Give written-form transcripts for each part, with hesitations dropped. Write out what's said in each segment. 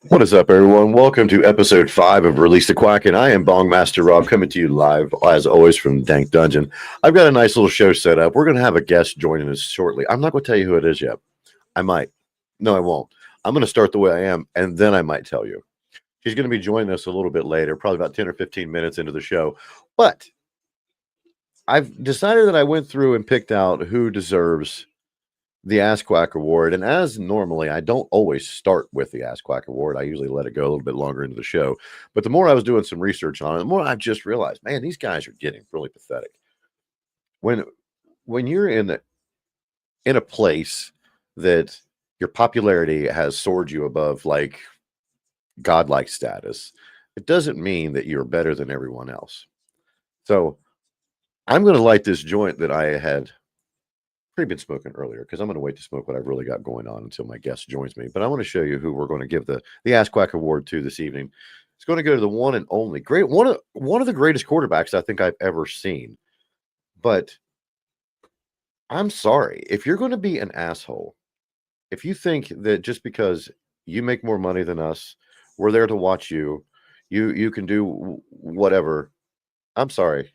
What is up, everyone? Welcome to episode 5 of Release the Quack, and I am Bong Master Rob coming to you live, as always, from Dank Dungeon. I've got a nice little show set up. We're going to have a guest joining us shortly. I'm not going to tell you who it is yet. I might. No, I won't. I'm going to start the way I am, and then I might tell you. She's going to be joining us a little bit later, probably about 10 or 15 minutes into the show. But I've decided that I went through and picked out who deserves the Ask Quack Award. And as normally, I don't always start with the Ask Quack Award. I usually let it go a little bit longer into the show. But the more I was doing some research on it, the more I've just realized, man, these guys are getting really pathetic. When you're in a place that your popularity has soared you above like godlike status, it doesn't mean that you're better than everyone else. So I'm going to light this joint that I had been smoking earlier because I'm going to wait to smoke what I've really got going on until my guest joins me. But I want to show you who we're going to give the Ask Quack Award to this evening. It's going to go to the one and only one of the greatest quarterbacks I think I've ever seen. But I'm sorry, if you're going to be an asshole, if you think that just because you make more money than us, we're there to watch you, you can do whatever. I'm sorry,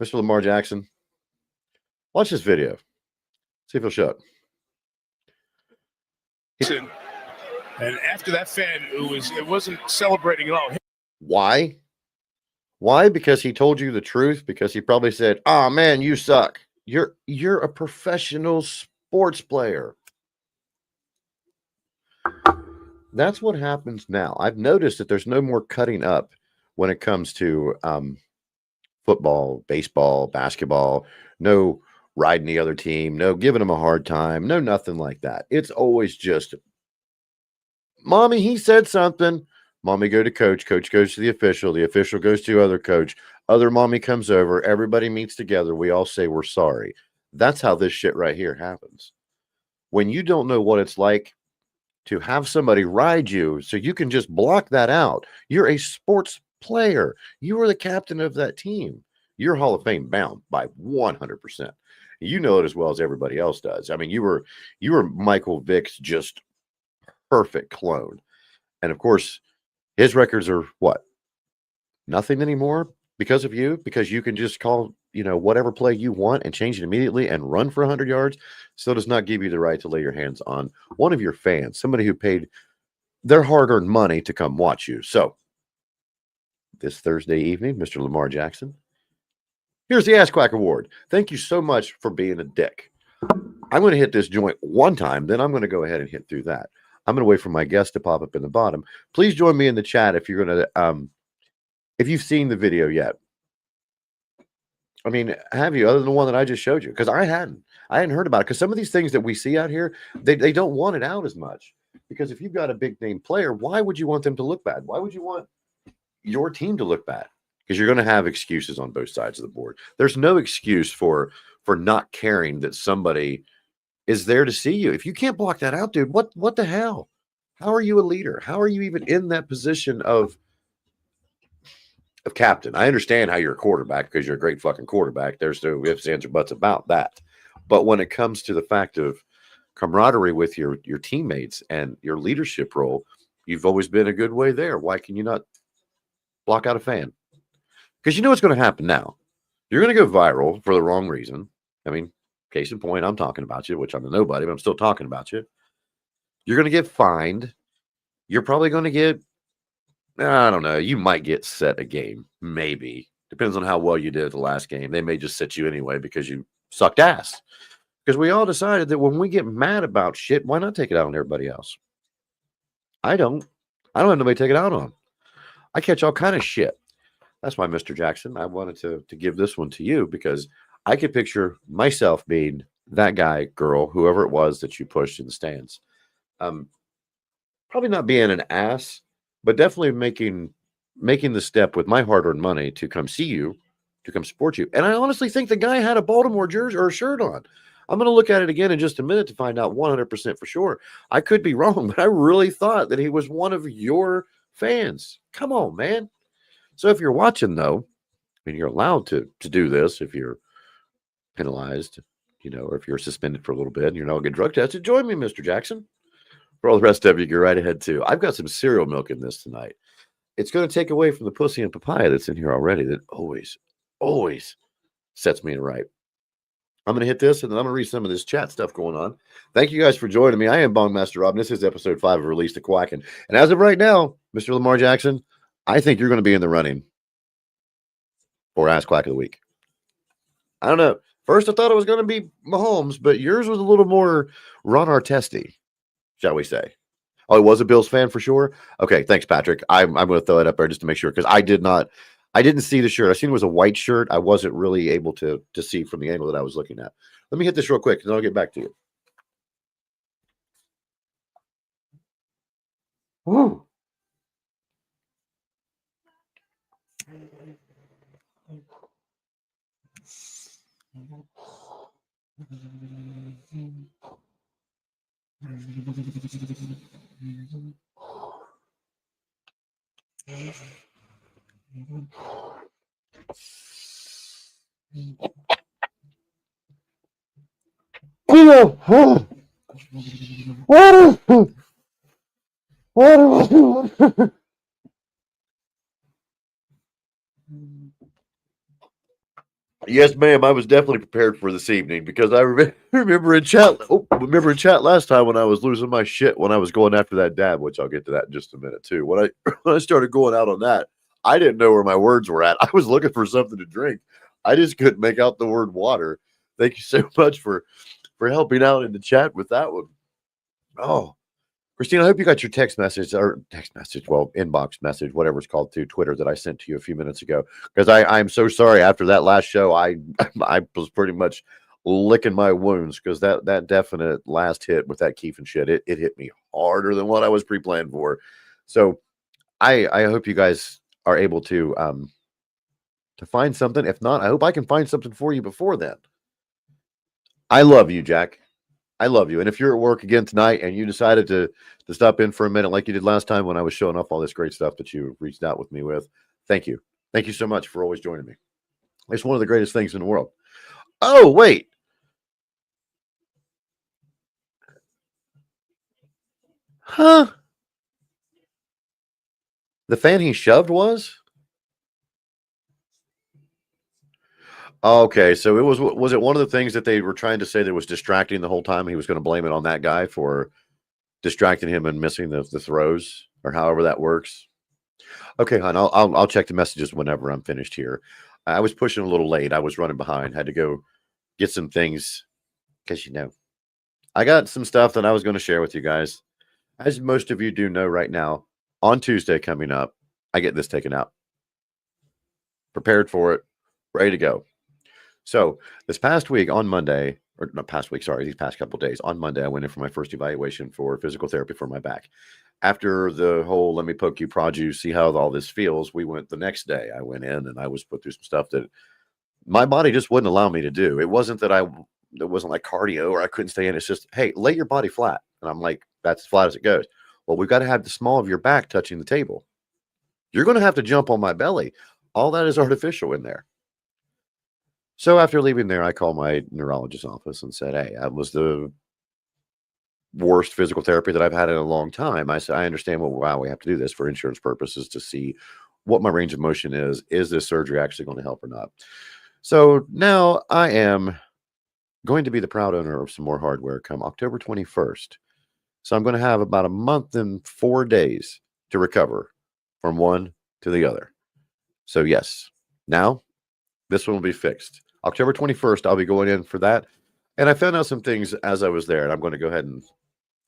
Mr. Lamar Jackson. Watch this video. See if he'll shut. And after that fan, it wasn't celebrating at all. Why? Why? Because he told you the truth? Because he probably said, "Oh man, you suck. You're a professional sports player." That's what happens now. I've noticed that there's no more cutting up when it comes to football, baseball, basketball. No riding the other team, no giving them a hard time, no nothing like that. It's always just, mommy, he said something. Mommy go to coach goes to the official goes to other coach, other mommy comes over, everybody meets together, we all say we're sorry. That's how this shit right here happens. When you don't know what it's like to have somebody ride you so you can just block that out. You're a sports player. You are the captain of that team. You're Hall of Fame bound by 100%. You know it as well as everybody else does. I mean, you were Michael Vick's just perfect clone. And of course, his records are what? Nothing anymore because of you, because you can just call, whatever play you want and change it immediately and run for 100 yards. Still does not give you the right to lay your hands on one of your fans, somebody who paid their hard-earned money to come watch you. So this Thursday evening, Mr. Lamar Jackson, here's the Ask Quack Award. Thank you so much for being a dick. I'm going to hit this joint one time, then I'm going to go ahead and hit through that. I'm going to wait for my guest to pop up in the bottom. Please join me in the chat if you're going to, if you've seen the video yet. I mean, have you, other than the one that I just showed you? Because I hadn't heard about it. Because some of these things that we see out here, they don't want it out as much. Because if you've got a big name player, why would you want them to look bad? Why would you want your team to look bad? Because you're going to have excuses on both sides of the board. There's no excuse for not caring that somebody is there to see you. If you can't block that out, dude, what the hell? How are you a leader? How are you even in that position of captain? I understand how you're a quarterback because you're a great fucking quarterback. There's no ifs, ands, or buts about that. But when it comes to the fact of camaraderie with your teammates and your leadership role, you've always been a good way there. Why can you not block out a fan? Because you know what's going to happen now. You're going to go viral for the wrong reason. I mean, case in point, I'm talking about you, which I'm a nobody, but I'm still talking about you. You're going to get fined. You're probably going to get, I don't know, you might get set a game. Maybe. Depends on how well you did the last game. They may just set you anyway because you sucked ass. Because we all decided that when we get mad about shit, why not take it out on everybody else? I don't have nobody to take it out on. I catch all kind of shit. That's why, Mr. Jackson, I wanted to give this one to you because I could picture myself being that guy, girl, whoever it was that you pushed in the stands. Probably not being an ass, but definitely making the step with my hard-earned money to come see you, to come support you. And I honestly think the guy had a Baltimore jersey or a shirt on. I'm going to look at it again in just a minute to find out 100% for sure. I could be wrong, but I really thought that he was one of your fans. Come on, man. So if you're watching, though, and you're allowed to do this, if you're penalized, or if you're suspended for a little bit and you're not getting drug tested, join me, Mr. Jackson, For all the rest of you, go right ahead too. I've got some cereal milk in this tonight. It's going to take away from the pussy and papaya that's in here already. That always sets me right. I'm going to hit this, and then I'm going to read some of this chat stuff going on. Thank you guys for joining me. I am Bongmaster Rob, and this is episode 5 of Release the Quackin'. And as of right now, Mr. Lamar Jackson, I think you're going to be in the running for Ask Quack of the Week. I don't know. First, I thought it was going to be Mahomes, but yours was a little more Ron Artesti, shall we say. Oh, it was a Bills fan for sure? Okay, thanks, Patrick. I'm going to throw it up there just to make sure, because I didn't see the shirt. I seen it was a white shirt. I wasn't really able to see from the angle that I was looking at. Let me hit this real quick, and then I'll get back to you. Woo. Yes, ma'am. I was definitely prepared for this evening because I remember in chat. Remember in chat last time when I was losing my shit when I was going after that dab, which I'll get to that in just a minute too. When I started going out on that, I didn't know where my words were at. I was looking for something to drink. I just couldn't make out the word water. Thank you so much for helping out in the chat with that one. Oh, Christine, I hope you got your text message, well, inbox message, whatever it's called, through Twitter that I sent to you a few minutes ago. Because I'm so sorry. After that last show, I was pretty much licking my wounds because that definite last hit with that Keef and shit, it hit me harder than what I was pre-planned for. So I hope you guys are able to find something. If not, I hope I can find something for you before then. I love you, Jack. I love you. And if you're at work again tonight and you decided to stop in for a minute like you did last time when I was showing off all this great stuff that you reached out with me with, thank you. Thank you so much for always joining me. It's one of the greatest things in the world. Oh, wait. Huh? The fan he shoved was? Okay, so was it one of the things that they were trying to say that was distracting the whole time? He was going to blame it on that guy for distracting him and missing the throws, or however that works. Okay, hon, I'll check the messages whenever I'm finished here. I was pushing a little late. I was running behind. Had to go get some things because I got some stuff that I was going to share with you guys. As most of you do know right now, on Tuesday coming up, I get this taken out. Prepared for it, ready to go. So this past week on Monday, or not past week, sorry, these past couple of days, on Monday, I went in for my first evaluation for physical therapy for my back. After the whole let me poke you, prod you, see how all this feels, we went the next day. I went in and I was put through some stuff that my body just wouldn't allow me to do. It wasn't that it wasn't like cardio or I couldn't stay in. It's just, hey, lay your body flat. And I'm like, that's as flat as it goes. Well, we've got to have the small of your back touching the table. You're going to have to jump on my belly. All that is artificial in there. So after leaving there, I called my neurologist's office and said, hey, that was the worst physical therapy that I've had in a long time. I said, I understand why we have to do this for insurance purposes to see what my range of motion is. Is this surgery actually going to help or not? So now I am going to be the proud owner of some more hardware come October 21st. So I'm going to have about a month and 4 days to recover from one to the other. So yes, now this one will be fixed. October 21st, I'll be going in for that. And I found out some things as I was there, and I'm going to go ahead and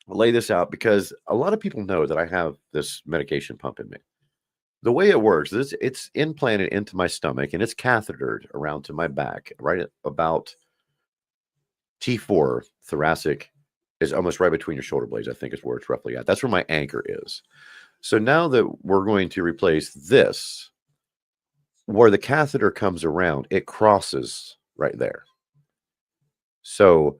lay this out because a lot of people know that I have this medication pump in me. The way it works is it's implanted into my stomach and it's cathetered around to my back, right at about T4, thoracic, is almost right between your shoulder blades, I think is where it's roughly at. That's where my anchor is. So now that we're going to replace this, where the catheter comes around, it crosses right there. So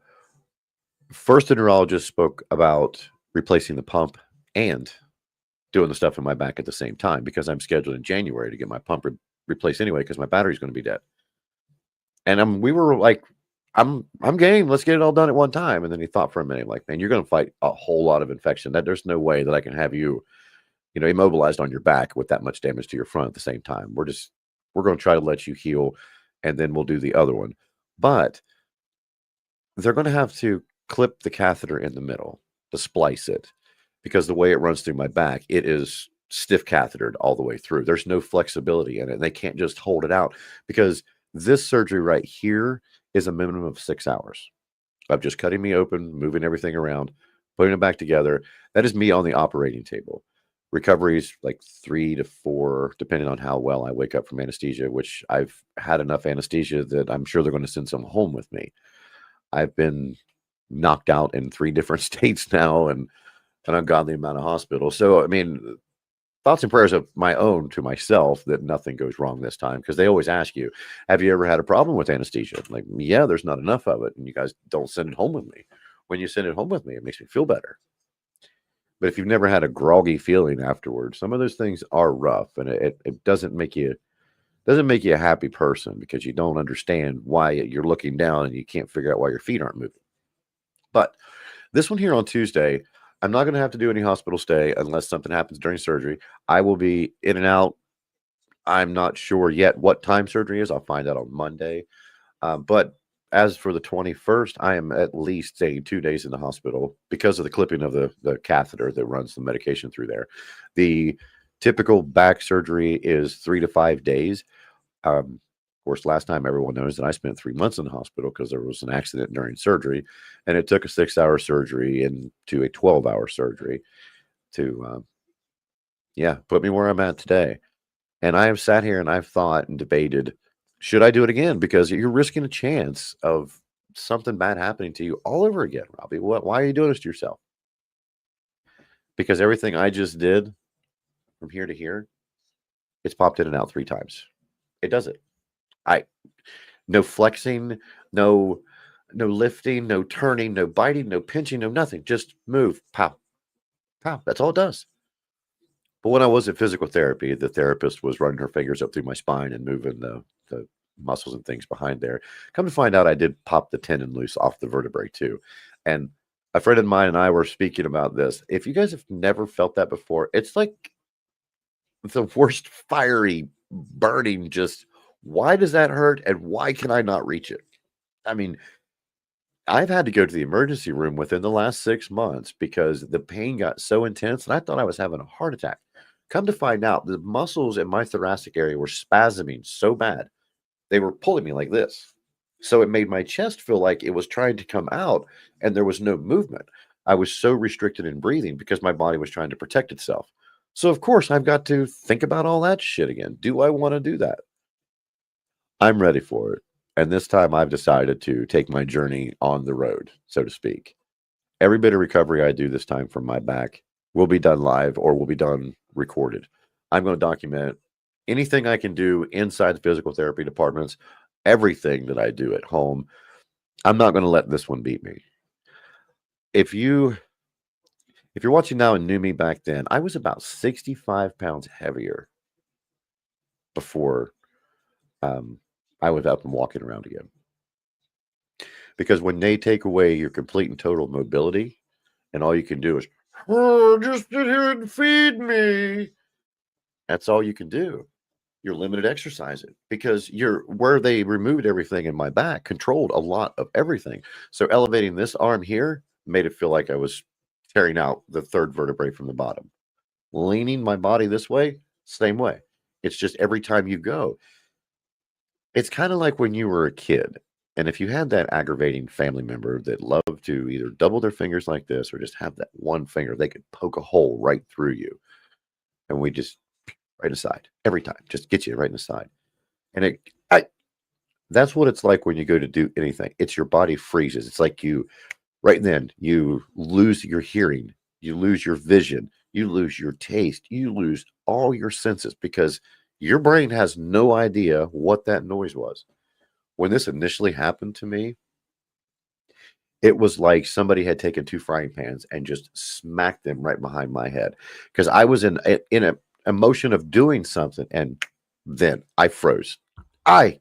first, the neurologist spoke about replacing the pump and doing the stuff in my back at the same time because I'm scheduled in January to get my pump replaced anyway because my battery's going to be dead. And we were like, I'm game. Let's get it all done at one time. And then he thought for a minute, like, man, you're going to fight a whole lot of infection. That there's no way that I can have you, immobilized on your back with that much damage to your front at the same time. We're going to try to let you heal, and then we'll do the other one. But they're going to have to clip the catheter in the middle to splice it, because the way it runs through my back, it is stiff cathetered all the way through. There's no flexibility in it. They can't just hold it out, because this surgery right here is a minimum of 6 hours of just cutting me open, moving everything around, putting it back together. That is me on the operating table. Recovery's like 3 to 4, depending on how well I wake up from anesthesia, which I've had enough anesthesia that I'm sure they're going to send some home with me. I've been knocked out in 3 different states now, and an ungodly amount of hospital. So, I mean, thoughts and prayers of my own to myself that nothing goes wrong this time, because they always ask you, have you ever had a problem with anesthesia? I'm like, yeah, there's not enough of it, and you guys don't send it home with me. When you send it home with me, it makes me feel better. But if you've never had a groggy feeling afterwards, some of those things are rough, and it doesn't make you a happy person, because you don't understand why you're looking down and you can't figure out why your feet aren't moving. But this one here on Tuesday, I'm not going to have to do any hospital stay unless something happens during surgery. I will be in and out. I'm not sure yet what time surgery is. I'll find out on Monday. But as for the 21st, I am at least staying 2 days in the hospital because of the clipping of the catheter that runs the medication through there. The typical back surgery is 3 to 5 days. Of course, last time everyone knows that I spent 3 months in the hospital because there was an accident during surgery, and it took a 6-hour surgery into a 12-hour surgery to, put me where I'm at today. And I have sat here and I've thought and debated, should I do it again? Because you're risking a chance of something bad happening to you all over again, Robbie. Why are you doing this to yourself? Because everything I just did from here to here, it's popped in and out 3 times. It does it. No flexing, no lifting, no turning, no biting, no pinching, no nothing. Just move, pow, pow. That's all it does. But when I was at physical therapy, the therapist was running her fingers up through my spine and moving the muscles and things behind there. Come to find out, I did pop the tendon loose off the vertebrae too. And a friend of mine and I were speaking about this. If you guys have never felt that before, it's like the worst fiery burning. Just why does that hurt, and why can I not reach it? I mean, I've had to go to the emergency room within the last 6 months because the pain got so intense and I thought I was having a heart attack. Come to find out, the muscles in my thoracic area were spasming so bad, they were pulling me like this. So it made my chest feel like it was trying to come out and there was no movement. I was so restricted in breathing because my body was trying to protect itself. So, of course, I've got to think about all that shit again. Do I want to do that? I'm ready for it. And this time I've decided to take my journey on the road, so to speak. Every bit of recovery I do this time from my back will be done live or will be done recorded. I'm going to document anything I can do inside the physical therapy departments, everything that I do at home. I'm not going to let this one beat me. If you're watching now and knew me back then, I was about 65 pounds heavier before I was up and walking around again. Because when they take away your complete and total mobility, and all you can do is, oh, just sit here and feed me. That's all you can do. You're limited exercising because where they removed everything in my back controlled a lot of everything. So elevating this arm here made it feel like I was tearing out the third vertebrae from the bottom. Leaning my body this way, same way. It's just every time you go. It's kind of like when you were a kid. And if you had that aggravating family member that loved to either double their fingers like this or just have that one finger, they could poke a hole right through you. And we just right aside every time, just get you right in the side. And that's what it's like when you go to do anything. It's your body freezes. It's like right then, you lose your hearing, you lose your vision, you lose your taste, you lose all your senses because your brain has no idea what that noise was. When this initially happened to me, it was like somebody had taken 2 frying pans and just smacked them right behind my head because I was in a emotion of doing something, and then I froze. I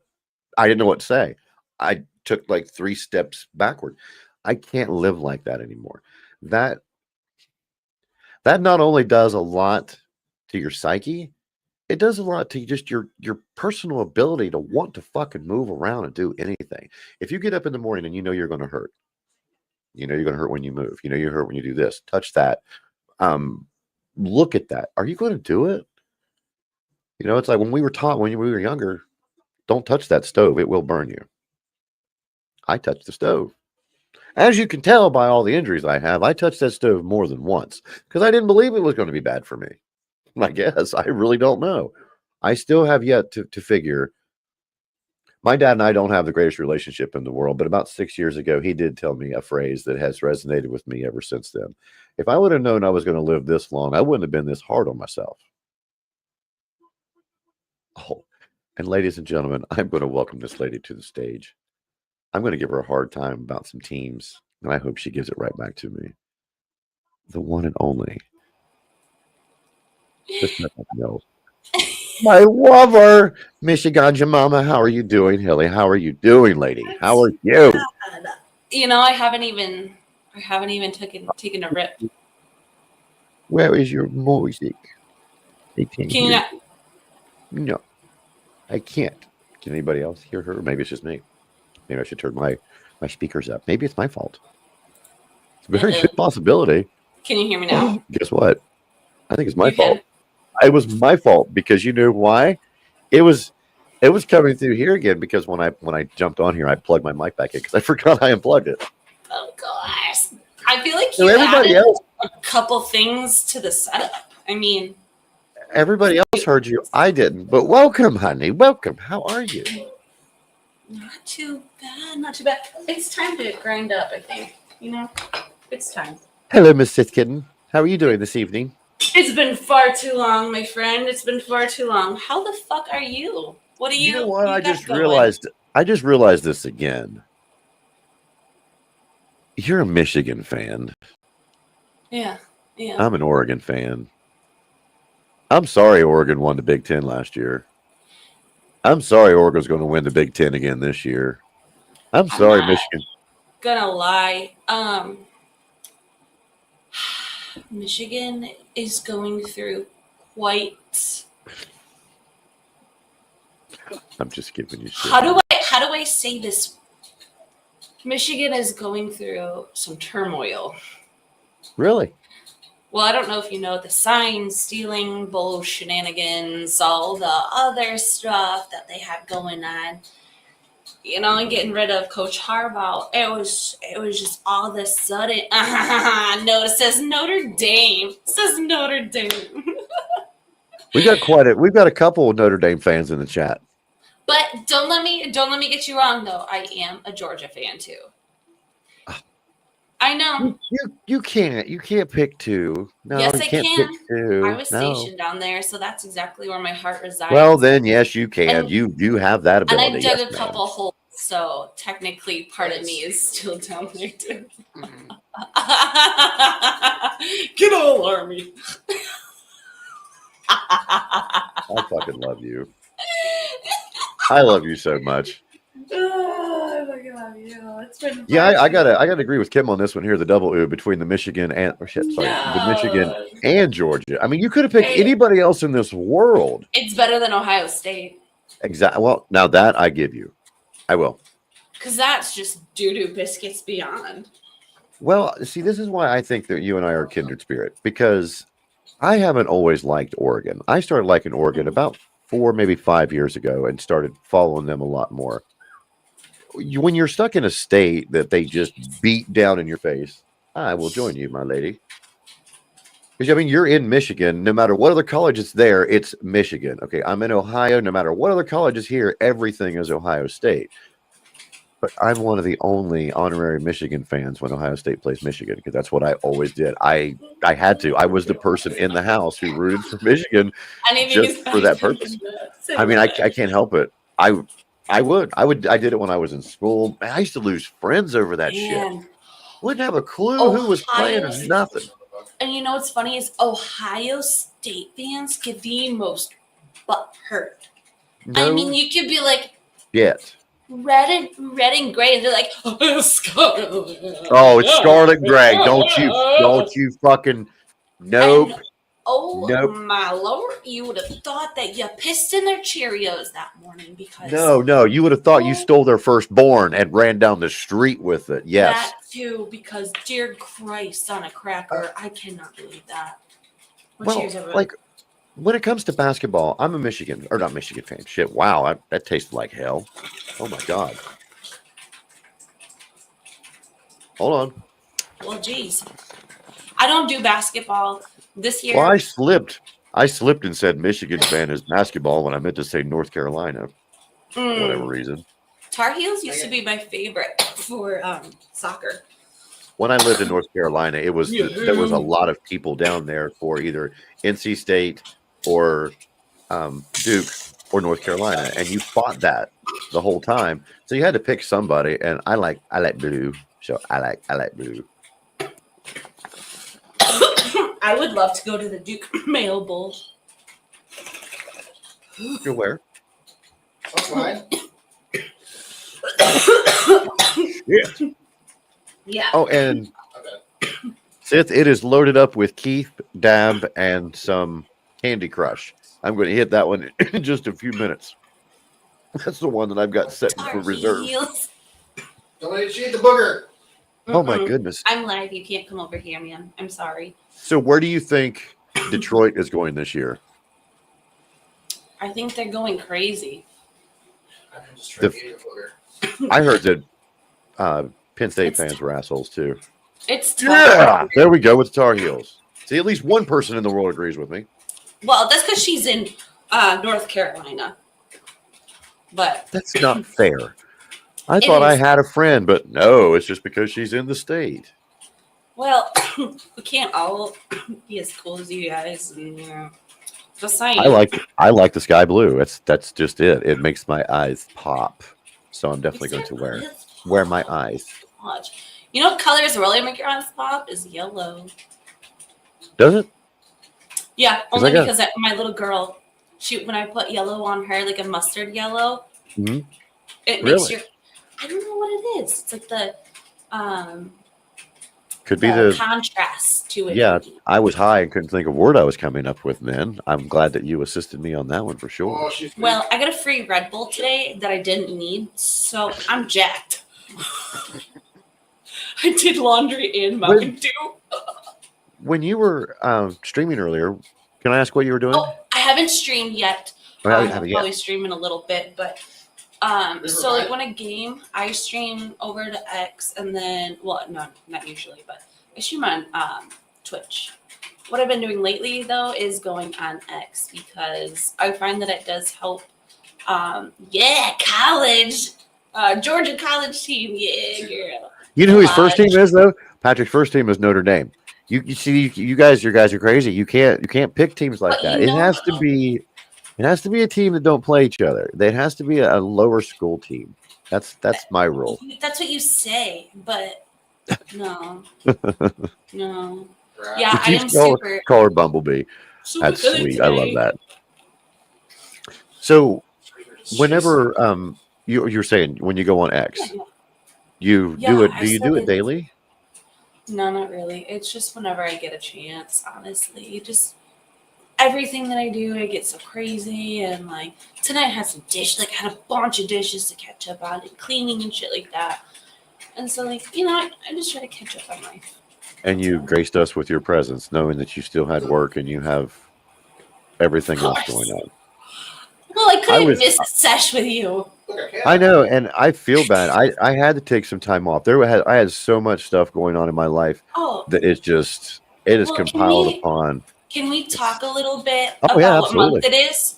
didn't know what to say. I took like 3 steps backward. I can't live like that anymore. That not only does a lot to your psyche, it does a lot to just your personal ability to want to fucking move around and do anything. If you get up in the morning and you know you're going to hurt, you know you're going to hurt when you move, you know you hurt when you do this, touch that, look at that. Are you going to do it? You know, it's like when we were taught when we were younger, don't touch that stove; it will burn you. I touched the stove. As you can tell by all the injuries I have, I touched that stove more than once because I didn't believe it was going to be bad for me. I guess I really don't know. I still have yet to figure. My dad and I don't have the greatest relationship in the world, but about 6 years ago, he did tell me a phrase that has resonated with me ever since then. If I would have known I was going to live this long, I wouldn't have been this hard on myself. Oh, and ladies and gentlemen, I'm going to welcome this lady to the stage. I'm going to give her a hard time about some teams, and I hope she gives it right back to me. The one and only. Just nothing else. My lover, Michigan Mama. How are you doing, Hilly? How are you doing, lady? How are you? You know, I haven't even taken a rip. Where is your music? They can't Can you hear not? you. No, I can't. Can anybody else hear her? Maybe it's just me. Maybe I should turn my speakers up. Maybe it's my fault. It's a very good possibility. Can you hear me now? Guess what? I think it's my You fault. can. It was my fault because you knew why? It was coming through here again because when I jumped on here, I plugged my mic back in because I forgot I unplugged it. Oh gosh, I feel like So you everybody added else, a couple things to the setup. I mean, everybody else heard you. I didn't. But welcome, honey. Welcome. How are you? not too bad, not too bad. It's time to grind up. I think it's time. Hello, Miss Sith Kitten. How are you doing this evening? It's been far too long, my friend. It's been far too long. How the fuck are you? What do you? You know what? I got just going? realized. I just realized this again. You're a Michigan fan. Yeah. I'm an Oregon fan. I'm sorry Oregon won the Big Ten last year. I'm sorry Oregon's going to win the Big Ten again this year. I'm sorry, Michigan. Gonna lie. Michigan is going through quite. I'm just giving you shit. How do I say this? Michigan is going through some turmoil. Really? Well, I don't know if you know the sign stealing, bull shenanigans, all the other stuff that they have going on. You know, and getting rid of Coach Harbaugh. It was just all of a sudden. No, it says Notre Dame. It says Notre Dame. We've got a couple of Notre Dame fans in the chat. But don't let me get you wrong though. I am a Georgia fan too. I know. You can't pick two. No, yes, you I can't can. pick two. I was stationed down there, so that's exactly where my heart resides. Well, then yes, you can. And, you have that ability. And I dug yes, a couple holes, so technically part of me is still down there too. Get all Army. I fucking love you. I love you so much. Oh, I fucking love you. It's been I gotta agree with Kim on this one here. The double ooh between the Michigan and the Michigan and Georgia. I mean, you could have picked anybody else in this world. It's better than Ohio State. Exactly. Well, now that I give you, I will. Because that's just doo-doo biscuits beyond. Well, see, this is why I think that you and I are kindred spirit, because I haven't always liked Oregon. I started liking Oregon about 4, maybe 5 years ago and started following them a lot more. When you're stuck in a state that they just beat down in your face, I will join you, my lady. Because, I mean, you're in Michigan. No matter what other college is there, it's Michigan. Okay, I'm in Ohio. No matter what other college is here, everything is Ohio State. But I'm one of the only honorary Michigan fans when Ohio State plays Michigan, because that's what I always did. I had to. I was the person in the house who rooted for Michigan just for that purpose. I mean, I can't help it. I did it when I was in school. I used to lose friends over that shit. Wouldn't have a clue who was playing or nothing. And you know what's funny is Ohio State fans get the most butt hurt. No, I mean, you could be like, yet. red and gray, and they're like, scarlet. Oh, it's Scarlet Gray. Don't you fucking And nope. oh Nope. my lord, you would have thought that you pissed in their Cheerios that morning because No. You would have thought you stole their firstborn and ran down the street with it. Yes. that too. Because dear Christ, on a cracker, I cannot believe that. What Well, Cheerios ever? like when it comes to basketball, I'm a Michigan or not Michigan fan. Shit, wow, that tasted like hell. Oh my god. Hold on. Well, geez, I don't do basketball this year. Well, I slipped. And said Michigan fan is basketball when I meant to say North Carolina for whatever reason. Tar Heels used to be my favorite for soccer. When I lived in North Carolina, there was a lot of people down there for either NC State or Duke or North Carolina, and you fought that the whole time. So you had to pick somebody, and I like blue, so I like blue. I would love to go to the Duke Mayo Bowl. You're where? That's fine. Yeah. Yeah. Oh, and Okay. Sith, it is loaded up with Keith, Dab, and some Candy Crush. I'm going to hit that one in just a few minutes. That's the one that I've got set for reserve. Heels. Don't let you eat the booger. Oh my goodness. I'm live. You can't come over here, man. I'm sorry. So where do you think Detroit is going this year? I think they're going crazy. I'm just trying to eat the booger. I heard that Penn State fans were assholes too. It's tough. Yeah, there we go with the Tar Heels. See, at least one person in the world agrees with me. Well, that's because she's in North Carolina. But That's not fair. I thought I had a friend, but no, it's just because she's in the state. well, we can't all be as cool as you guys, and just saying. I like the sky blue. That's just it. It makes my eyes pop. So I'm definitely going to wear my eyes. You know what colors really make your eyes pop is yellow. Does it? Yeah, only because my little girl, when I put yellow on her, like a mustard yellow, it makes your. I don't know what it is. It's like the could be the contrast to it. Yeah, I was high and couldn't think of a word I was coming up with. Then I'm glad that you assisted me on that one for sure. Oh, well, I got a free Red Bull today that I didn't need, so I'm jacked. I did laundry and mowing too. When you were streaming earlier, can I ask what you were doing? Oh, I haven't streamed yet. I'll probably stream in a little bit, but so like when I game, I stream over to X, and then no, not usually, but I stream on Twitch. What I've been doing lately though is going on X because I find that it does help. College, Georgia college team, yeah, girl. You know who his first team is though? Patrick's first team is Notre Dame. You see, you guys are crazy. You can't pick teams like that. It has to be a team that don't play each other. It has to be a lower school team. That's my rule. That's what you say, but no, no. Right. Yeah, I am super. Call her Bumblebee. That's sweet. I love that. So, whenever you're saying when you go on X, you do it. Do you do it daily? No, not really. It's just whenever I get a chance. Honestly, just everything that I do, I get so crazy. And like tonight, I had some dishes. Like I had a bunch of dishes to catch up on, and cleaning and shit like that. And so, like I just try to catch up on life. And you graced us with your presence, knowing that you still had work and you have everything else going on. Well, I couldn't miss a sesh with you. I know, and I feel bad. I had to take some time off. I had so much stuff going on in my life that it is compiled upon. Can we talk a little bit about what month it is?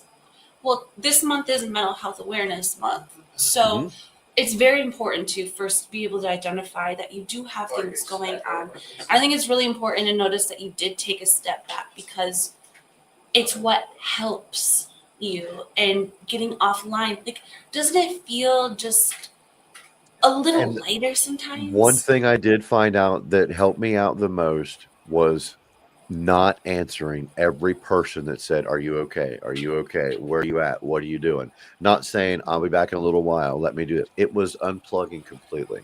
Well, this month is Mental Health Awareness Month. So it's very important to first be able to identify that you do have things going on. I think it's really important to notice that you did take a step back because it's what helps you and getting offline. Like, doesn't it feel just a little lighter sometimes? One thing I did find out that helped me out the most was not answering every person that said, "Are you okay? Are you okay? Where are you at? What are you doing?" Not saying, "I'll be back in a little while. Let me do it." It was unplugging completely.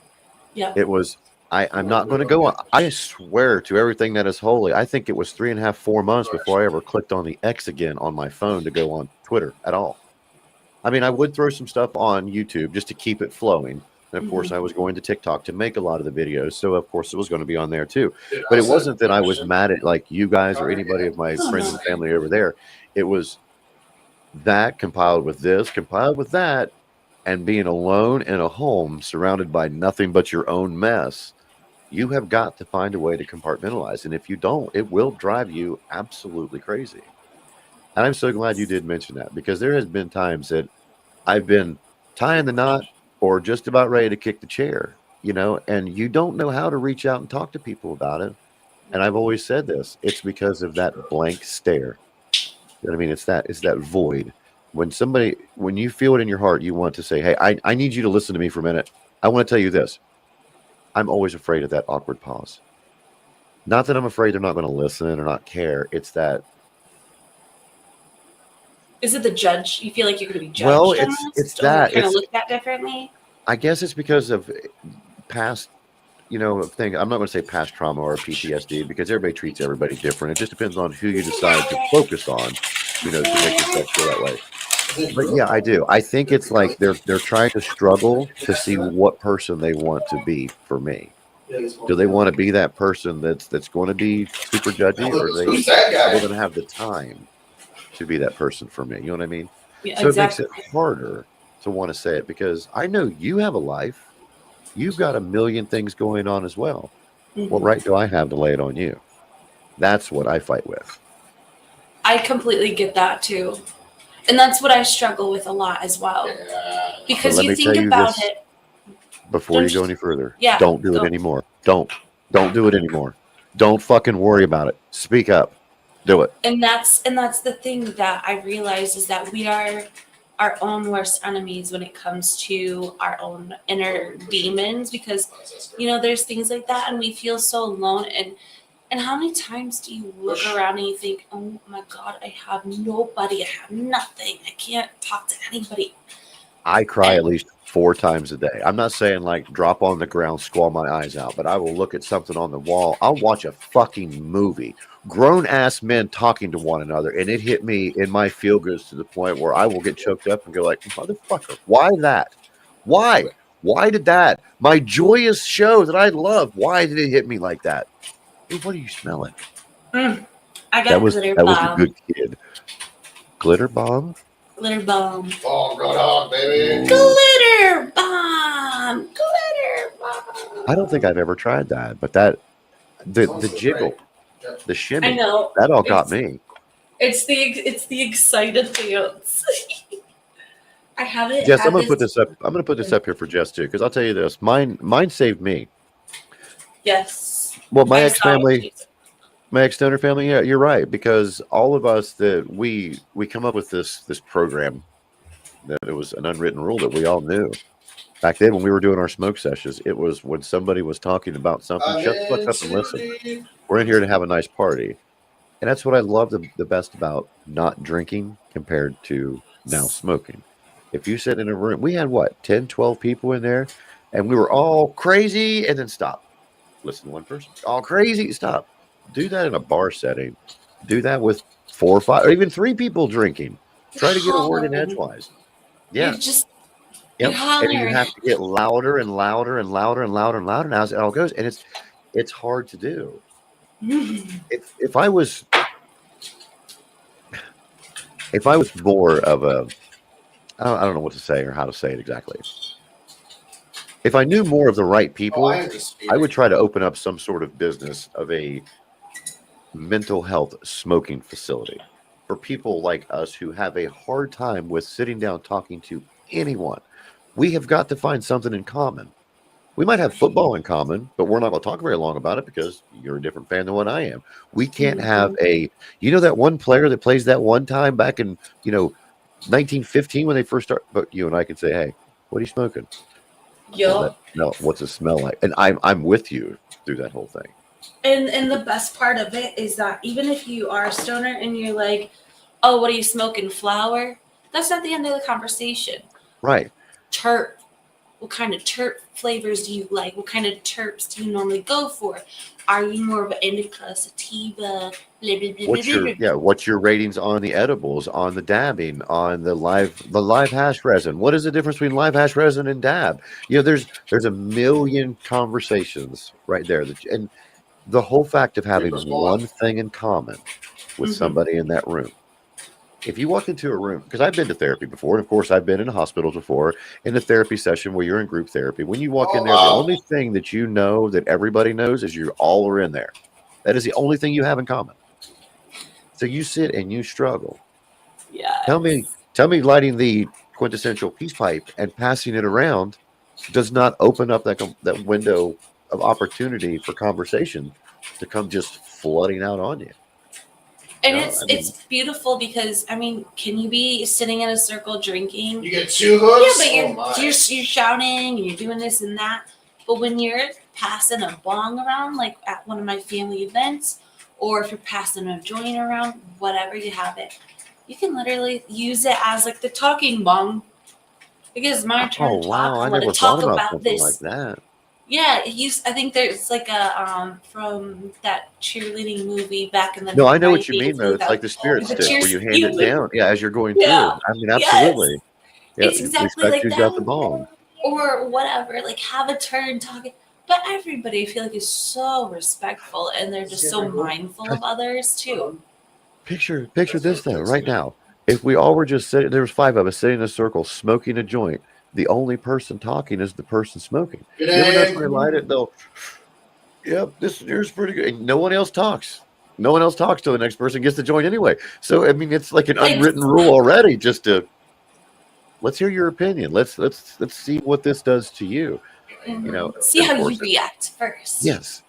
Yeah. It was, I'm not going to go on. I swear to everything that is holy. I think it was 3.5, 4 months before I ever clicked on the X again on my phone to go on Twitter at all. I mean, I would throw some stuff on YouTube just to keep it flowing. And of course, I was going to TikTok to make a lot of the videos. So, of course, it was going to be on there too. But it wasn't that I was mad at like you guys or anybody of my friends and family over there. It was that compiled with this, compiled with that, and being alone in a home surrounded by nothing but your own mess. You have got to find a way to compartmentalize. And if you don't, it will drive you absolutely crazy. And I'm so glad you did mention that because there has been times that I've been tying the knot or just about ready to kick the chair, and you don't know how to reach out and talk to people about it. And I've always said this, it's because of that blank stare. You know what I mean? It's that void. When you feel it in your heart, you want to say, "Hey, I need you to listen to me for a minute. I want to tell you this." I'm always afraid of that awkward pause. Not that I'm afraid they're not going to listen or not care. It's that. Is it the judge? You feel like you're going to be judged? Well, it's that. Kind of looked at differently. I guess it's because of past, thing. I'm not going to say past trauma or PTSD because everybody treats everybody different. It just depends on who you decide to focus on, to make yourself feel that way. But yeah, I do. I think it's like they're trying to struggle to see what person they want to be for me. Do they want to be that person that's going to be super judgy, or are they going to have the time to be that person for me? You know what I mean? Yeah, so exactly. It makes it harder to want to say it because I know you have a life. You've got a million things going on as well. What right do I have to lay it on you? That's what I fight with. I completely get that too. And that's what I struggle with a lot as well. Because you think about it. Before you go any further, yeah, don't do it anymore. Don't do it anymore. Don't fucking worry about it. Speak up. Do it. And that's the thing that I realize is that we are our own worst enemies when it comes to our own inner demons because there's things like that and we feel so alone and how many times do you look around and you think, oh my God, I have nobody, I have nothing, I can't talk to anybody. I cry at least 4 times a day. I'm not saying like drop on the ground, squall my eyes out, but I will look at something on the wall. I'll watch a fucking movie. Grown ass men talking to one another, and it hit me in my feel goods to the point where I will get choked up and go like, motherfucker, why that? Why? Why did that? My joyous show that I love, why did it hit me like that? Hey, what are you smelling? I got glitter bomb. That was a good kid. Glitter bomb? Glitter bomb. Oh, good dog, baby. Glitter bomb. Glitter bomb. I don't think I've ever tried that, but the jiggle, the shimmy, I know. That all got me. It's the excited dance. I haven't. Jess, I'm gonna put this up. I'm gonna put this up here for Jess too, because I'll tell you this. Mine saved me. Yes. Well, my extended family. Yeah, you're right. Because all of us that we come up with this program, that it was an unwritten rule that we all knew. Back then, when we were doing our smoke sessions, it was when somebody was talking about something, shut the fuck up and listen. We're in here to have a nice party. And that's what I love the best about not drinking compared to now smoking. If you sit in a room, we had 10, 12 people in there, and we were all crazy, and then stop. Listen to one person. All crazy, stop. Do that in a bar setting. Do that with 4 or 5 or even 3 people drinking. Try to get a word in edgewise. Yeah. Yep. And you have to get louder and louder and louder and louder and louder as it all goes. And it's hard to do. If I was more of a, I don't know what to say or how to say it exactly. If I knew more of the right people, I would try to open up some sort of business of a mental health smoking facility for people like us who have a hard time with sitting down talking to anyone. We have got to find something in common. We might have football in common, but we're not going to talk very long about it because you're a different fan than what I am. We can't have that one player that plays that one time back in, 1915 when they first started. But you and I can say, hey, what are you smoking? Yeah. No, what's it smell like? And I'm with you through that whole thing. And the best part of it is that even if you are a stoner and you're like, oh, what are you smoking, flower? That's not the end of the conversation. Right. Terp. What kind of terp flavors do you like? What kind of terps do you normally go for? Are you more of an indica, sativa, blah, blah, blah, What's blah, blah, your blah. what's your ratings on the edibles, on the dabbing, on the live hash resin? What is the difference between live hash resin and dab? There's a million conversations right there and the whole fact of having Reaper's one Watch. thing in common with Mhm. somebody in that room. If you walk into a room, because I've been to therapy before, and of course I've been in hospitals before, in a therapy session where you're in group therapy. When you walk in there, the only thing that you know that everybody knows is you all are in there. That is the only thing you have in common. So you sit and you struggle. Tell me, Yes. tell me, lighting the quintessential peace pipe and passing it around does not open up that window of opportunity for conversation to come just flooding out on you. And No, I mean, it's beautiful because I mean, can you be sitting in a circle drinking? You get 2 Yeah, hooks? but Oh my. you're shouting and you're doing this and that. But when you're passing a bong around, like at one of my family events, or if you're passing a joint around, whatever you have it, you can literally use it as like the talking bong. Because it's my turn oh to talk. wow, I I want to never thought talk about about something like this. that. Yeah, I think there's like a from that cheerleading movie back in the No, I know what you 90s mean though. It's like the Oh spirit the my stick god. where cheers. you hand it down, yeah, as you're going Yeah. through. I mean, Yes. absolutely. Yeah, It's exactly respect like who's that. got the bong. Or whatever, like have a turn talking. But everybody, I feel like, is so respectful and they're just so mindful of others too. Picture That's this what though, fixing right it. now. If we all were just sitting, there was 5 of us sitting in a circle smoking a joint. The only person talking is the person smoking. Good You ever know day. somebody light it? They'll, yep, this here's pretty good. And no one else talks. No one else talks till the next person gets the joint anyway. So I mean, it's like an unwritten rule Exactly. already. Just to let's hear your opinion. Let's see what this does to you. You know, See and of how you course, react first. yes.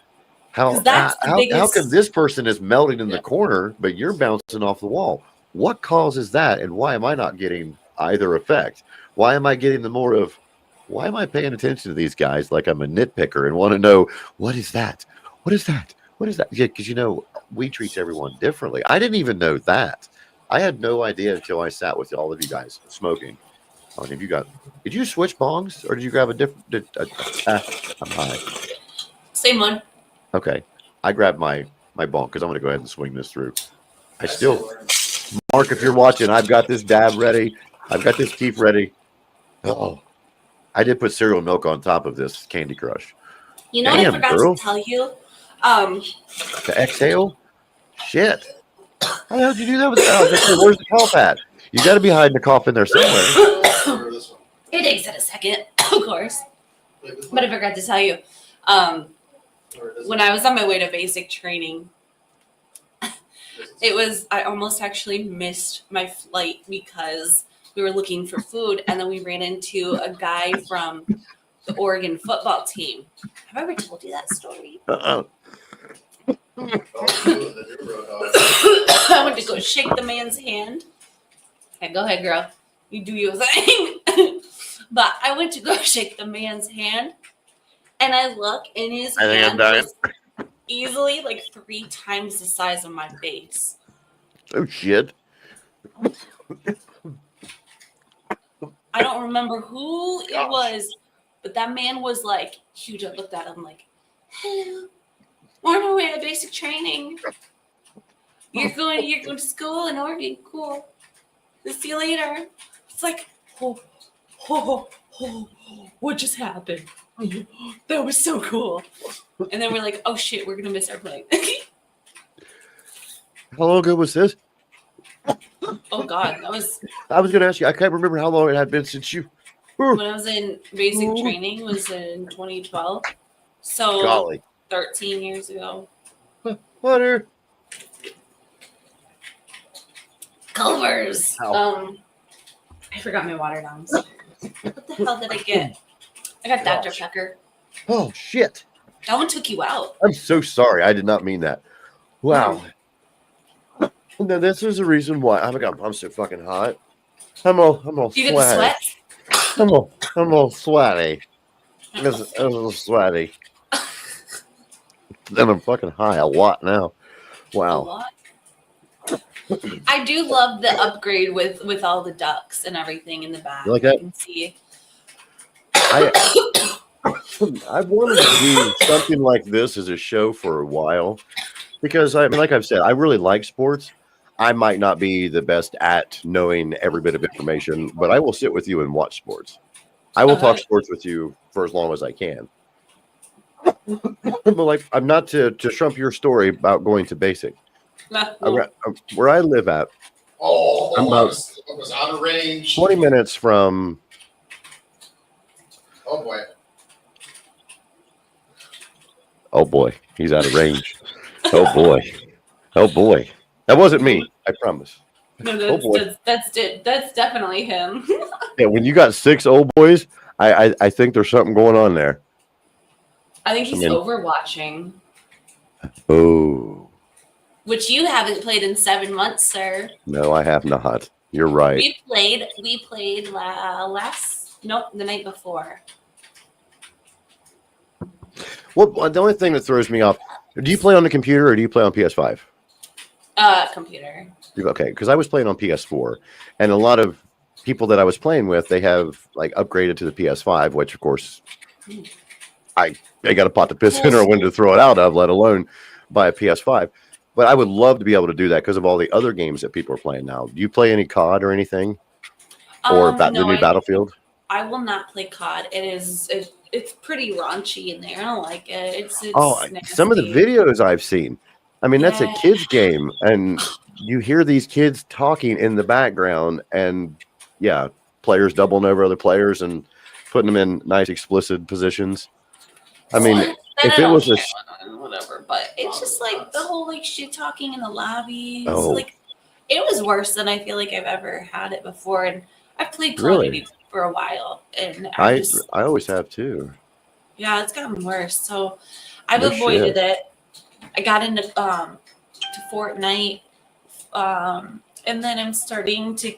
Because that's the How come biggest. this person is melting in the Yeah. corner, but you're bouncing off the wall? What causes that, and why am I not getting either effect? Why am I getting the more of? Why am I paying attention to these guys like I'm a nitpicker and want to know what is that? What is that? What is that? Yeah, because we treat everyone differently. I didn't even know that. I had no idea until I sat with all of you guys smoking. I mean, have you got? Did you switch bongs or did you grab a different? I'm high. Same one. Okay. I grabbed my bong because I'm going to go ahead and swing this through. I That's still, it. Mark, if you're watching, I've got this dab ready. I've got this keep ready. Oh, I did put cereal milk on top of this Candy Crush. You know what I Damn, forgot to girl. tell you? Um, To exhale? Shit. How the hell did you do that with I was going to say, where's the cough at? You got to be hiding the cough in there somewhere. Or this one. it takes it a second, of course. Like this But I one? forgot to tell you. Um, Or this when one? I was on my way to basic training, I almost actually missed my flight because we were looking for food and then we ran into a guy from the Oregon football team. Have I ever told you that story? Uh-uh. Oh, smooth, the new road dog. I went to go shake the man's hand. Okay, go ahead, girl. You do your thing. But I went to go shake the man's hand and I look and his I think I'm hand dying. was easily like 3 times the size of my face. Oh, shit. I don't remember who it Gosh. was, but that man was like huge. I looked at him like, hello, we're on our way to basic training. You're going to school in Oregon. Cool. We'll see you later. It's like, oh, what just happened? That was so cool. And then we're like, oh shit, we're gonna miss our plane. How long ago was this? Oh god, that was I was going to ask you. I can't remember how long it had been since you. when I was in basic training was in 2012. So Golly. 13 years ago. Water. Culvers. Ow. I forgot my water down. What the hell did I get? I got Dr. Gosh. Pepper. Oh, shit. That one took you out. I'm so sorry. I did not mean that. Wow. No, this is the reason why. I'm so fucking hot. I'm all Do you get the sweaty. sweat? I'm all sweaty. It's a little sweaty. And I'm fucking high a lot now. A Wow. lot. I do love the upgrade with all the ducks and everything in the back. You like that? You can see. I've wanted to do something like this as a show for a while because I mean, like I've said, I really like sports. I might not be the best at knowing every bit of information, but I will sit with you and watch sports. I will talk sports with you for as long as I can. But like, I'm not to trump your story about going to basic. Where I live at, I'm I about was out of range. 20 minutes from. Oh boy. Oh boy, he's out of range. Oh boy. Oh boy. That wasn't me, I promise. No, Oh boy. that's definitely him. Yeah, when you got 6 old boys, I think there's something going on there. I think he's overwatching. Oh. Which you haven't played in 7 months, sir. No, I have not. You're right. We played the night before. Well, the only thing that throws me off, do you play on the computer or do you play on PS5? Computer. Okay, because I was playing on PS4, and a lot of people that I was playing with, they have like upgraded to the PS5, which of course I got a pot to piss in or a window to throw it out of, let alone buy a PS5. But I would love to be able to do that because of all the other games that people are playing now. Do you play any COD or anything, or the new Battlefield? I will not play COD. It's pretty raunchy in there. I don't like it. It's nasty. Some of the videos I've seen. I mean, that's a kid's game, and you hear these kids talking in the background, and players doubling over other players and putting them in nice explicit positions. I mean, if it was whatever, but it's just like the whole like shit talking in the lobbies. Oh. Like it was worse than I feel like I've ever had it before, and I've played Call of Duty for a while, and I always have too. Yeah, it's gotten worse, so I've avoided it. I got into to Fortnite, and then I'm starting to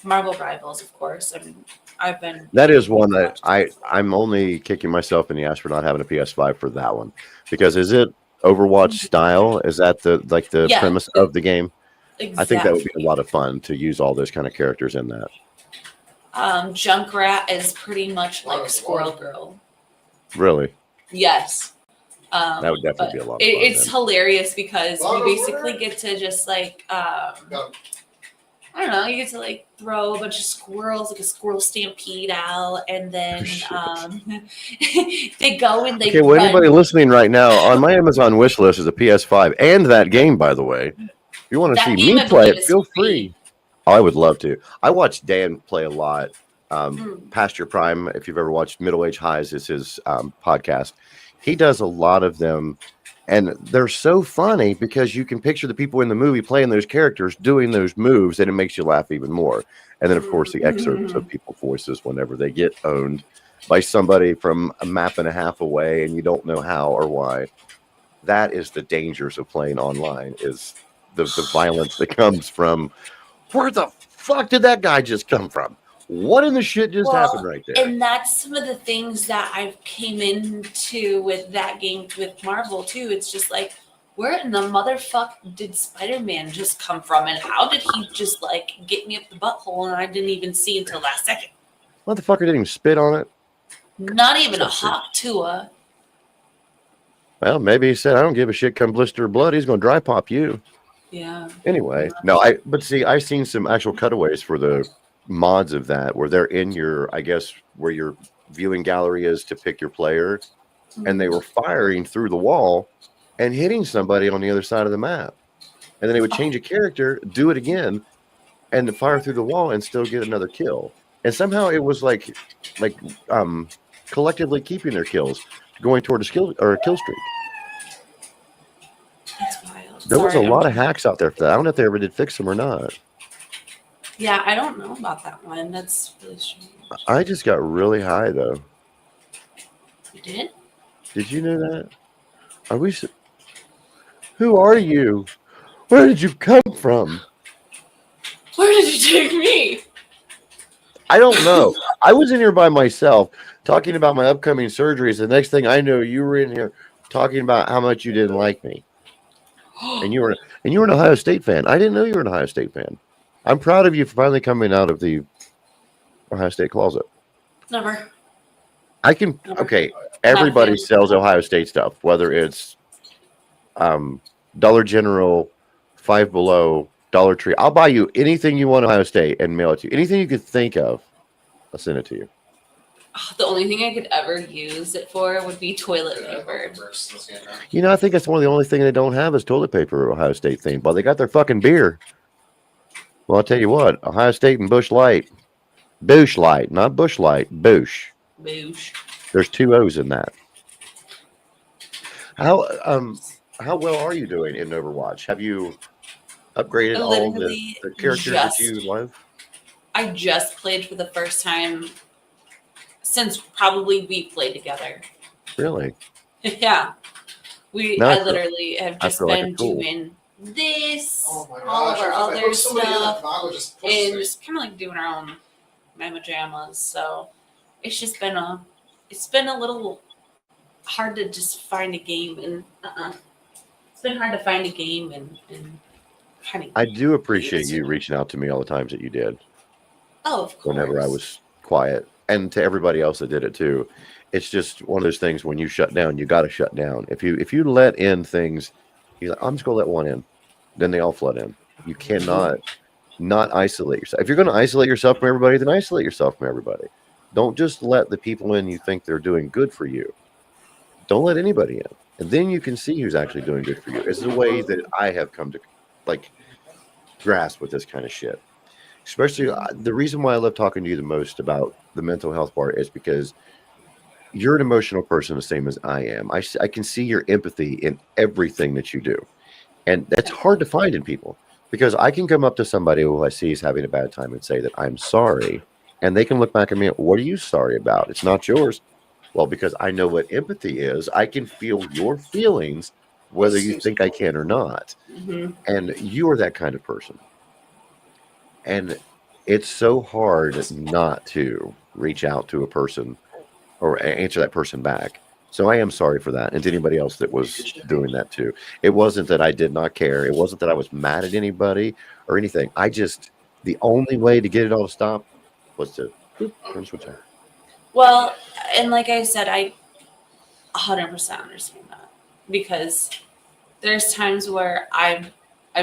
Marvel Rivals, of course. I mean, I've been. That is one that I'm only kicking myself in the ass for not having a PS5 for that one, because is it Overwatch style? Is that the premise of the game? Exactly. I think that would be a lot of fun to use all those kind of characters in that. Junkrat is pretty much like Squirrel Girl. Really? Yes. That would definitely be a lot of fun. It's hilarious because you basically get to just like I don't know, you get to like throw a bunch of squirrels, like a squirrel stampede out, and then they go and they. Okay, well, anybody listening right now, on my Amazon wish list is a PS5 and that game, by the way. If you want to see me play it, feel free. Oh, I would love to. I watched Dan play a lot. Past Your Prime, if you've ever watched Middle Age Highs, is his podcast. He does a lot of them, and they're so funny because you can picture the people in the movie playing those characters doing those moves, and it makes you laugh even more. And then, of course, the excerpts of people's voices whenever they get owned by somebody from a map and a half away, and you don't know how or why. That is the dangers of playing online, is the violence that comes from, where the fuck did that guy just come from? What in the shit just happened right there? And that's some of the things that I've came into with that game with Marvel too. It's just like, where in the motherfuck did Spider-Man just come from? And how did he just like get me up the butthole and I didn't even see until last second? Motherfucker didn't even spit on it. Not even a hawk Tua. Well, maybe he said, I don't give a shit, come blister blood. He's going to dry pop you. Yeah. Anyway, no, but see, I've seen some actual cutaways for the mods of that where they're in your, I guess, where your viewing gallery is to pick your player, and they were firing through the wall and hitting somebody on the other side of the map, and then they would change a character, do it again, and fire through the wall and still get another kill. And somehow it was like collectively keeping their kills, going toward a kill streak. That's wild. There was a lot of hacks out there for that. I don't know if they ever did fix them or not. Yeah, I don't know about that one. That's really strange. I just got really high, though. You did? Did you know that? Are we? Who are you? Where did you come from? Where did you take me? I don't know. I was in here by myself talking about my upcoming surgeries. The next thing I know, you were in here talking about how much you didn't like me, and you were an Ohio State fan. I didn't know you were an Ohio State fan. I'm proud of you for finally coming out of the Ohio State closet. Never. I can okay. Everybody sells Ohio State stuff, whether it's Dollar General, Five Below, Dollar Tree. I'll buy you anything you want Ohio State and mail it to you. Anything you could think of, I'll send it to you. The only thing I could ever use it for would be toilet paper. You know, I think that's one of the only things they don't have is toilet paper. Ohio State thing, but they got their fucking beer. Well, I'll tell you what, Ohio State and Busch Light, not Busch Light, Busch. Boosh. There's 2 O's in that. How well are you doing in Overwatch? Have you upgraded all the characters that you love? I just played for the first time since probably we played together. Really? Yeah. I literally have just been doing this, all of our other stuff, and just kind of like doing our own mamma jammas. So it's just been a little hard to just find a game, and it's been hard to find a game and kind of. I do appreciate you reaching out to me all the times that you did. Oh, of course. Whenever I was quiet, and to everybody else that did it too. It's just one of those things when you shut down, you got to shut down. If you let in things, you're like, I'm just gonna let one in, then they all flood in. You cannot not isolate yourself. If you're going to isolate yourself from everybody, then isolate yourself from everybody. Don't just let the people in you think they're doing good for you. Don't let anybody in, and then you can see who's actually doing good for you. It's the way that I have come to grasp with this kind of shit. Especially the reason why I love talking to you the most about the mental health part is because you're an emotional person the same as I am. I can see your empathy in everything that you do. And that's hard to find in people because I can come up to somebody who I see is having a bad time and say that I'm sorry. And they can look back at me, what are you sorry about? It's not yours. Well, because I know what empathy is, I can feel your feelings, whether you think I can or not. Mm-hmm. And you are that kind of person. And it's so hard not to reach out to a person or answer that person back. So I am sorry for that. And to anybody else that was doing that too. It wasn't that I did not care. It wasn't that I was mad at anybody or anything. The only way to get it all to stop was to turn switch on. Well, and like I said, I 100% understand that because there's times where I've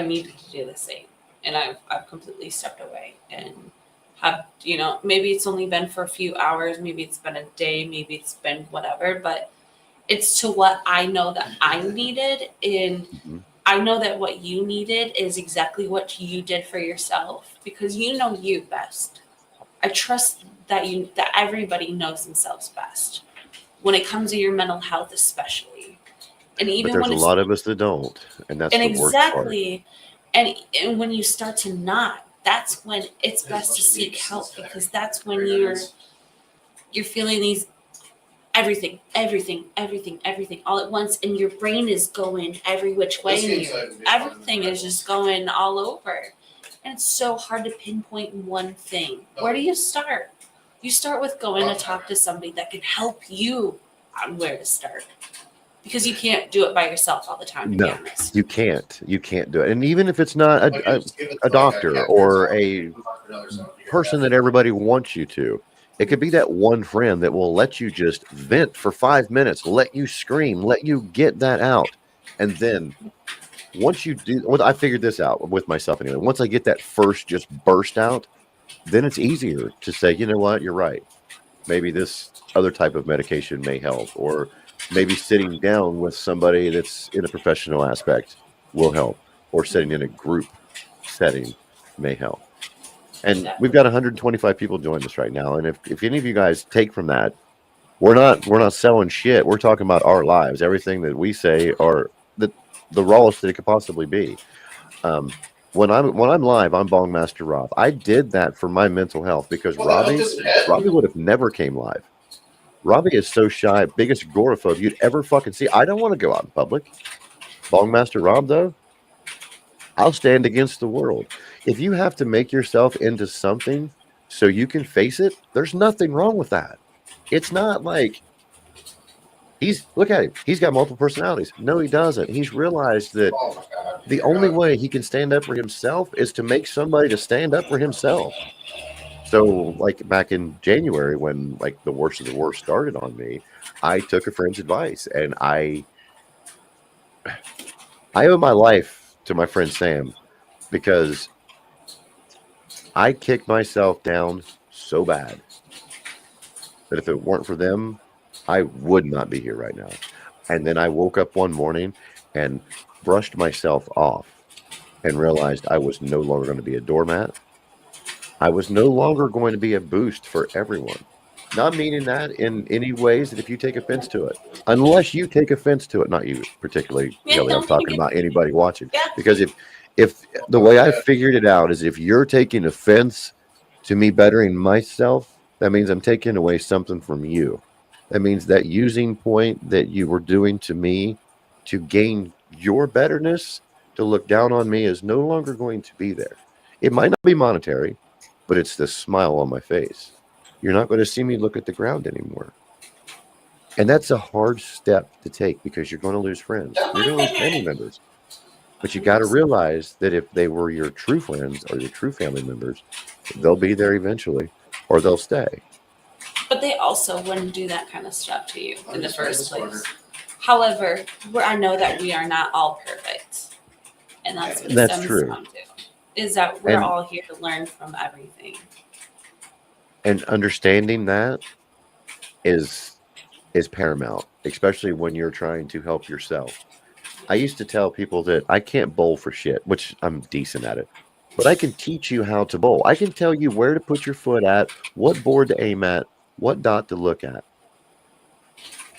needed to do the same, and I've completely stepped away and have, maybe it's only been for a few hours, maybe it's been a day, maybe it's been whatever, but it's to what I know that I needed, and I know that what you needed is exactly what you did for yourself because you know you best. I trust that everybody knows themselves best when it comes to your mental health, especially. And even but there's a lot of us that don't, and that's the worst part. And when you start to not, that's when it's best to seek help because that's when you're feeling these everything all at once, and your brain is going every which way, and everything is just going all over. And it's so hard to pinpoint one thing. Where do you start? You start with going to talk to somebody that can help you on where to start. Because you can't do it by yourself all the time, to be honest. You can't. You can't do it. And even if it's not a doctor or a person that everybody wants you to, it could be that one friend that will let you just vent for 5 minutes, let you scream, let you get that out. And then once you do, I figured this out with myself anyway. Once I get that first just burst out, then it's easier to say, you know what, you're right. Maybe this other type of medication may help, or maybe sitting down with somebody that's in a professional aspect will help, or sitting in a group setting may help. And we've got 125 people join us right now. And if any of you guys take from that, we're not selling shit. We're talking about our lives. Everything that we say are the rawest that it could possibly be. When I'm live, I'm Bongmaster Rob. I did that for my mental health because Robbie would have never came live. Robbie is so shy, biggest agoraphobe you'd ever fucking see. I don't want to go out in public. Bongmaster Rob, though, I'll stand against the world. If you have to make yourself into something so you can face it, there's nothing wrong with that. It's not like, Look at him. He's got multiple personalities. No, he doesn't. He's realized that Oh my God. the only way he can stand up for himself is to make somebody to stand up for himself. So, like back in January, when like the worst of the worst started on me, I took a friend's advice, and I owe my life to my friend Sam because I kicked myself down so bad that if it weren't for them, I would not be here right now. And then I woke up one morning and brushed myself off and realized I was no longer going to be a doormat. I was no longer going to be a boost for everyone. Not meaning that in any ways that if you take offense to it, unless you take offense to it, not you particularly, Yeah, Kelly, I'm don't talking take it. about anybody watching. Yeah. Because if the way I figured it out is if you're taking offense to me bettering myself, that means I'm taking away something from you. That means that using point that you were doing to me to gain your betterness, to look down on me, is no longer going to be there. It might not be monetary, but it's the smile on my face. You're not going to see me look at the ground anymore. And that's a hard step to take because you're going to lose friends. You're going to lose family members. But you got to realize that if they were your true friends or your true family members, they'll be there eventually or they'll stay. But they also wouldn't do that kind of stuff to you in the first place. However, I know that we are not all perfect. And that's what it That's stems true. down to. Is that we're And- all here to learn from everything. And understanding that is paramount, especially when you're trying to help yourself. I used to tell people that I can't bowl for shit, which I'm decent at it. But I can teach you how to bowl. I can tell you where to put your foot at, what board to aim at, what dot to look at.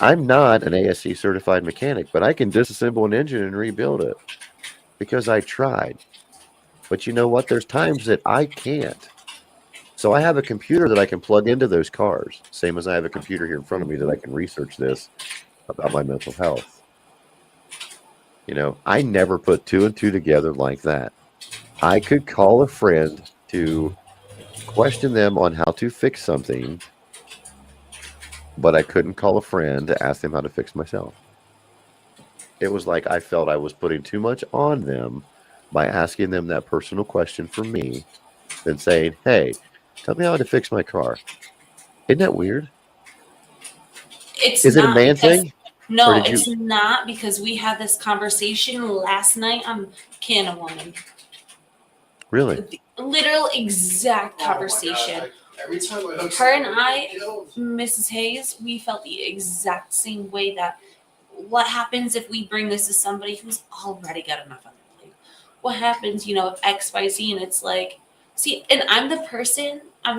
I'm not an ASC certified mechanic, but I can disassemble an engine and rebuild it because I tried. But you know what? There's times that I can't. So I have a computer that I can plug into those cars, same as I have a computer here in front of me that I can research this about my mental health. You know, I never put two and two together like that. I could call a friend to question them on how to fix something, but I couldn't call a friend to ask them how to fix myself. It was like I felt I was putting too much on them by asking them that personal question for me than saying, hey, tell me how to fix my car. Isn't that weird? It's Is it a not man because- thing? No, Or did you- it's not because we had this conversation last night on Can of Woman. Really? The literal exact conversation. Every time I Her and I, Mrs. Hayes, we felt the exact same way that what happens if we bring this to somebody who's already got enough on their plate? What happens, if XYZ, and it's like, see, and I'm the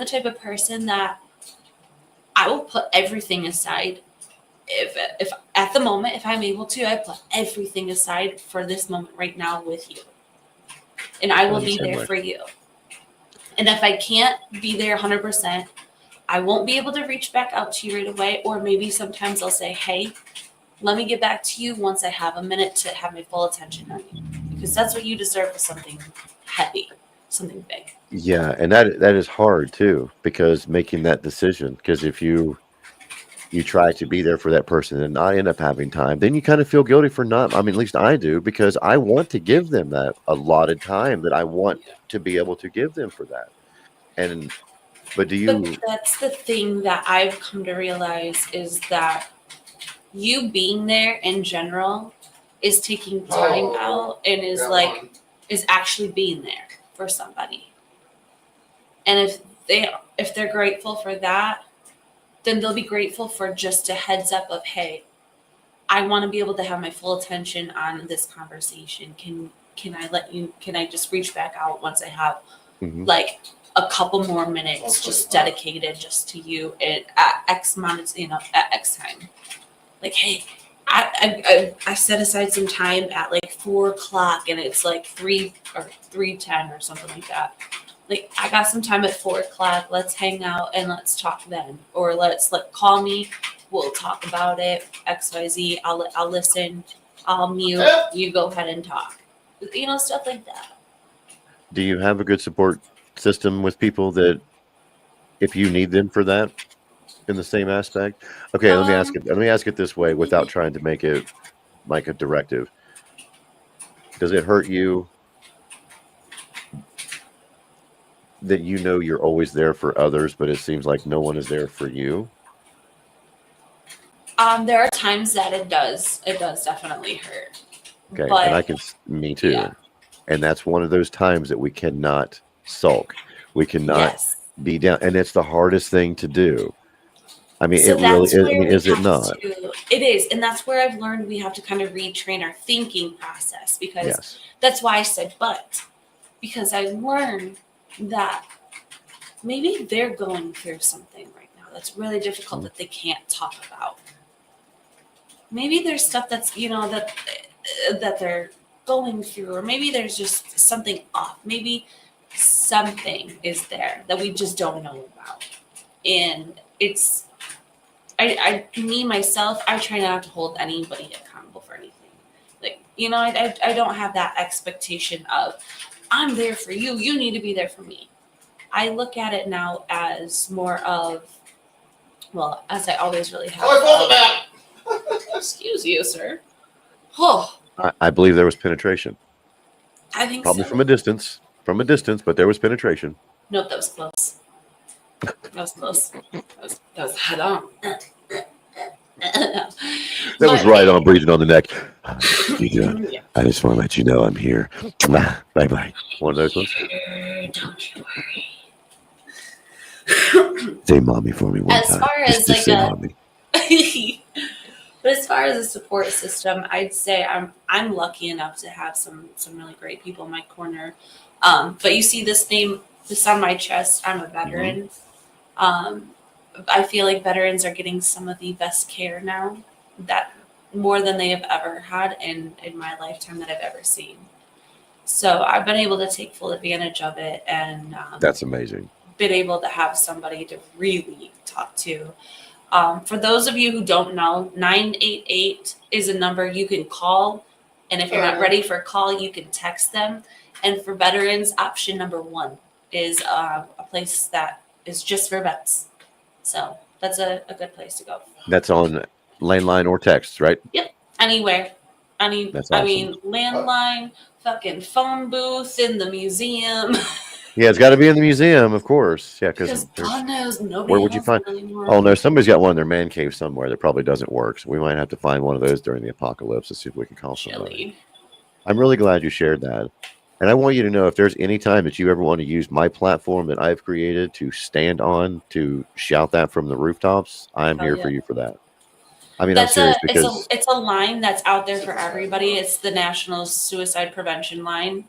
type of person that I will put everything aside. If at the moment, if I'm able to, I put everything aside for this moment right now with you. And I will be there for you. And if I can't be there 100%, I won't be able to reach back out to you right away. Or maybe sometimes I'll say, hey, let me get back to you once I have a minute to have my full attention on you. Because that's what you deserve, is something heavy, something big. Yeah, and that is hard too, because making that decision, because if you try to be there for that person and not end up having time, then you kind of feel guilty for not. I mean, at least I do, because I want to give them that allotted time that I want to be able to give them for that. But that's the thing that I've come to realize, is that you being there in general is taking time out and is actually being there for somebody. And if they're grateful for that, then they'll be grateful for just a heads up of, hey, I want to be able to have my full attention on this conversation. Can I just reach back out once I have like a couple more minutes just dedicated just to you at X amount, at X time. Like, hey, I set aside some time at like 4:00 and it's like 3:10 or something like that. Like, I got some time at 4:00. Let's hang out and let's talk then. Or let's call me. We'll talk about it. XYZ. I'll listen. I'll mute. You go ahead and talk. Stuff like that. do you have a good support system with people that if you need them for that? in the same aspect? Okay, let me ask Um, it. Let me ask it this way, without trying to make it like a directive. Does it hurt you that you know you're always there for others, but it seems like no one is there for you? there are times that it does. It does definitely hurt. Okay, and But me yeah, too. And that's one of those times that we cannot sulk. We cannot yes. be down, and it's the hardest thing to do. I mean, it So really that's is. I where mean, we is it have not? to, it is. And that's where I've learned we have to kind of retrain our thinking process because Yes. that's why I said but. Because I've learned that maybe they're going through something right now that's really difficult that they can't talk about. Maybe there's stuff that's, that they're going through, or maybe there's just something off. Maybe something is there that we just don't know about. And it's me myself, I try not to hold anybody accountable for anything. Like, I don't have that expectation of I'm there for you. You need to be there for me. I look at it now as more of, well, as I always really have. How was about? Excuse you, sir. Oh, I believe there was penetration, I think probably so. from a distance. From a distance, but there was penetration. Nope, that was close. That was close. That was head on. That was right on, breathing on the neck. Yeah. I just want to let you know I'm here. Bye bye. One of those ones. Don't you Say mommy for me one As time. far as Just say mommy. but as far as a support system, I'd say I'm lucky enough to have some really great people in my corner. But you see this on my chest. I'm a veteran. I feel like veterans are getting some of the best care now, that more than they have ever had in my lifetime that I've ever seen. So I've been able to take full advantage of it, and That's amazing. been able to have somebody to really talk to. For those of you who don't know, 988 is a number you can call. And if you're not ready for a call, you can text them. And for veterans, option number 1 is a place that is just for vets. So that's a good place to go. That's on landline or text, right? Yep. Anywhere. That's awesome. Landline, fucking phone booth in the museum. Yeah, it's got to be in the museum, of course. Yeah, Because because God knows nobody where would you has find? them anymore. Oh no, somebody's got one in their man cave somewhere that probably doesn't work. So we might have to find one of those during the apocalypse to see if we can call somebody. Chilly. I'm really glad you shared that. And I want you to know, if there's any time that you ever want to use my platform that I've created to stand on, to shout that from the rooftops, I'm Hell here yeah. for you for that. I mean, I'm serious because it's a line that's out there for everybody. It's the National Suicide Prevention line.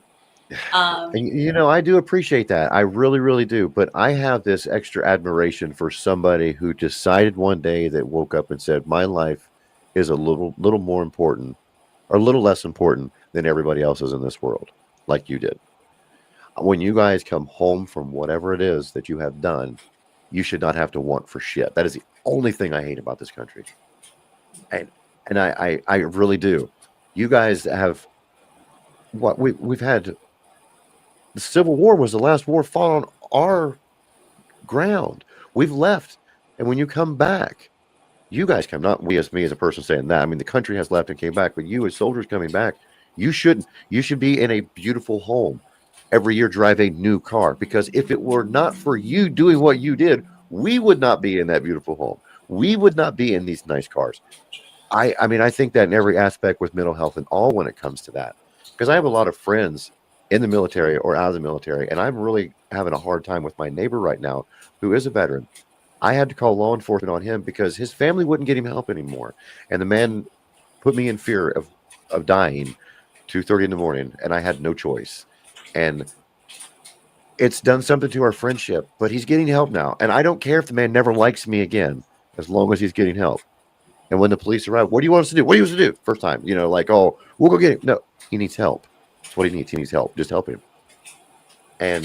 and, I do appreciate that. I really, really do. But I have this extra admiration for somebody who decided one day, that woke up and said, my life is a little more important, or a little less important than everybody else's in this world, like you did. When you guys come home from whatever it is that you have done, you should not have to want for shit. That is the only thing I hate about this country. And I really do. You guys have what we've had. The Civil War was the last war fought on our ground. We've left, and when you come back, you guys come. Not me as a person saying that. I mean, the country has left and came back, but you as soldiers coming back, you should be in a beautiful home. Every year, drive a new car, because if it were not for you doing what you did, we would not be in that beautiful home. We would not be in these nice cars. I mean, I think that in every aspect with mental health and all when it comes to that, because I have a lot of friends in the military or out of the military, and I'm really having a hard time with my neighbor right now who is a veteran. I had to call law enforcement on him because his family wouldn't get him help anymore, and the man put me in fear of dying 2:30 in the morning, and I had no choice. And it's done something to our friendship, but he's getting help now, and I don't care if the man never likes me again, as long as he's getting help. And when the police arrive, what do you want us to do? What do you want us to do? First time, like, oh, we'll go get him. No, he needs help. That's what he needs. He needs help. Just help him. And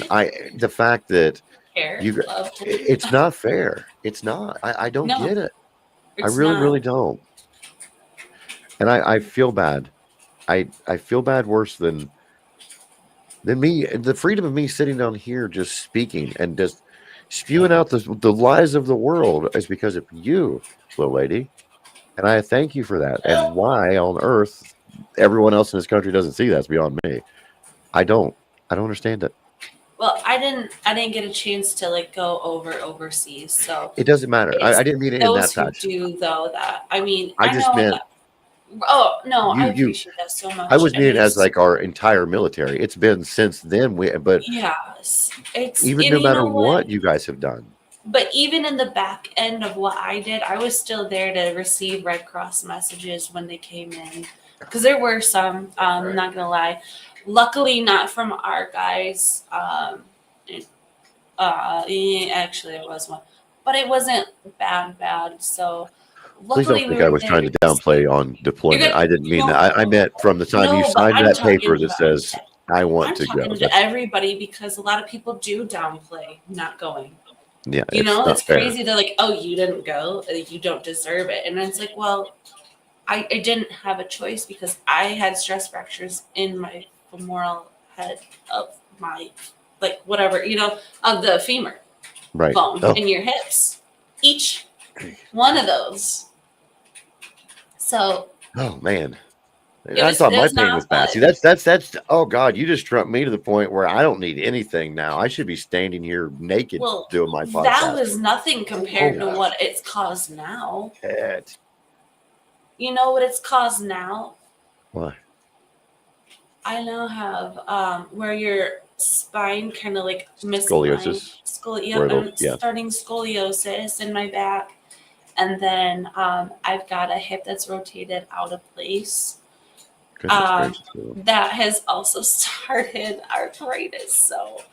the fact that Care, love. it's not fair. It's not. I don't No, get it. I it's really, not. really don't. And I feel bad. I feel bad worse than me. The freedom of me sitting down here just speaking and just spewing out the lies of the world is because of you, little lady. And I thank you for that. And why on earth everyone else in this country doesn't see that's beyond me. I don't. I don't understand it. Well, I didn't get a chance to like go overseas, so It doesn't matter. it's I didn't mean it in those that who fashion. do though that. I mean, I I just know meant that. Oh no, I you. appreciate that so I much. was And meaning as it's like our entire military. It's been since then. But yes, it's even and no you matter know what? what you guys have done, But even in the back end of what I did, I was still there to receive Red Cross messages when they came in. Because there were some, I'm not going to lie. Luckily, not from our guys. Actually, there was one. But it wasn't bad. So please don't luckily, we think I were was there trying to to receive. downplay on You're deployment. good. I didn't mean that. I No, meant from the time you no, but signed I'm that talking paper that about. says I want I'm to go. talking to everybody because a lot of people do downplay not going. Yeah, You it's know, not it's fair. crazy. They're like, "Oh, you didn't go. You don't deserve it." And it's like, well, I didn't have a choice because I had stress fractures in my femoral head of my, like, whatever, of the femur Right. bone Oh, in your hips. Each one of those. So oh man. it I was thought it my was pain was not bad. See, fun. that's. Oh God, you just trumped me to the point where I don't need anything now. I should be standing here naked Well, doing my that podcast. was nothing compared to Oh, what it's caused now. shit. You know what it's caused now? Why? I now have where your spine kind of like misaligned. Scoliosis. Yep, Where it'll, I'm yeah. starting scoliosis in my back, and then I've got a hip that's rotated out of place. Goodness gracious. That has also started arthritis. So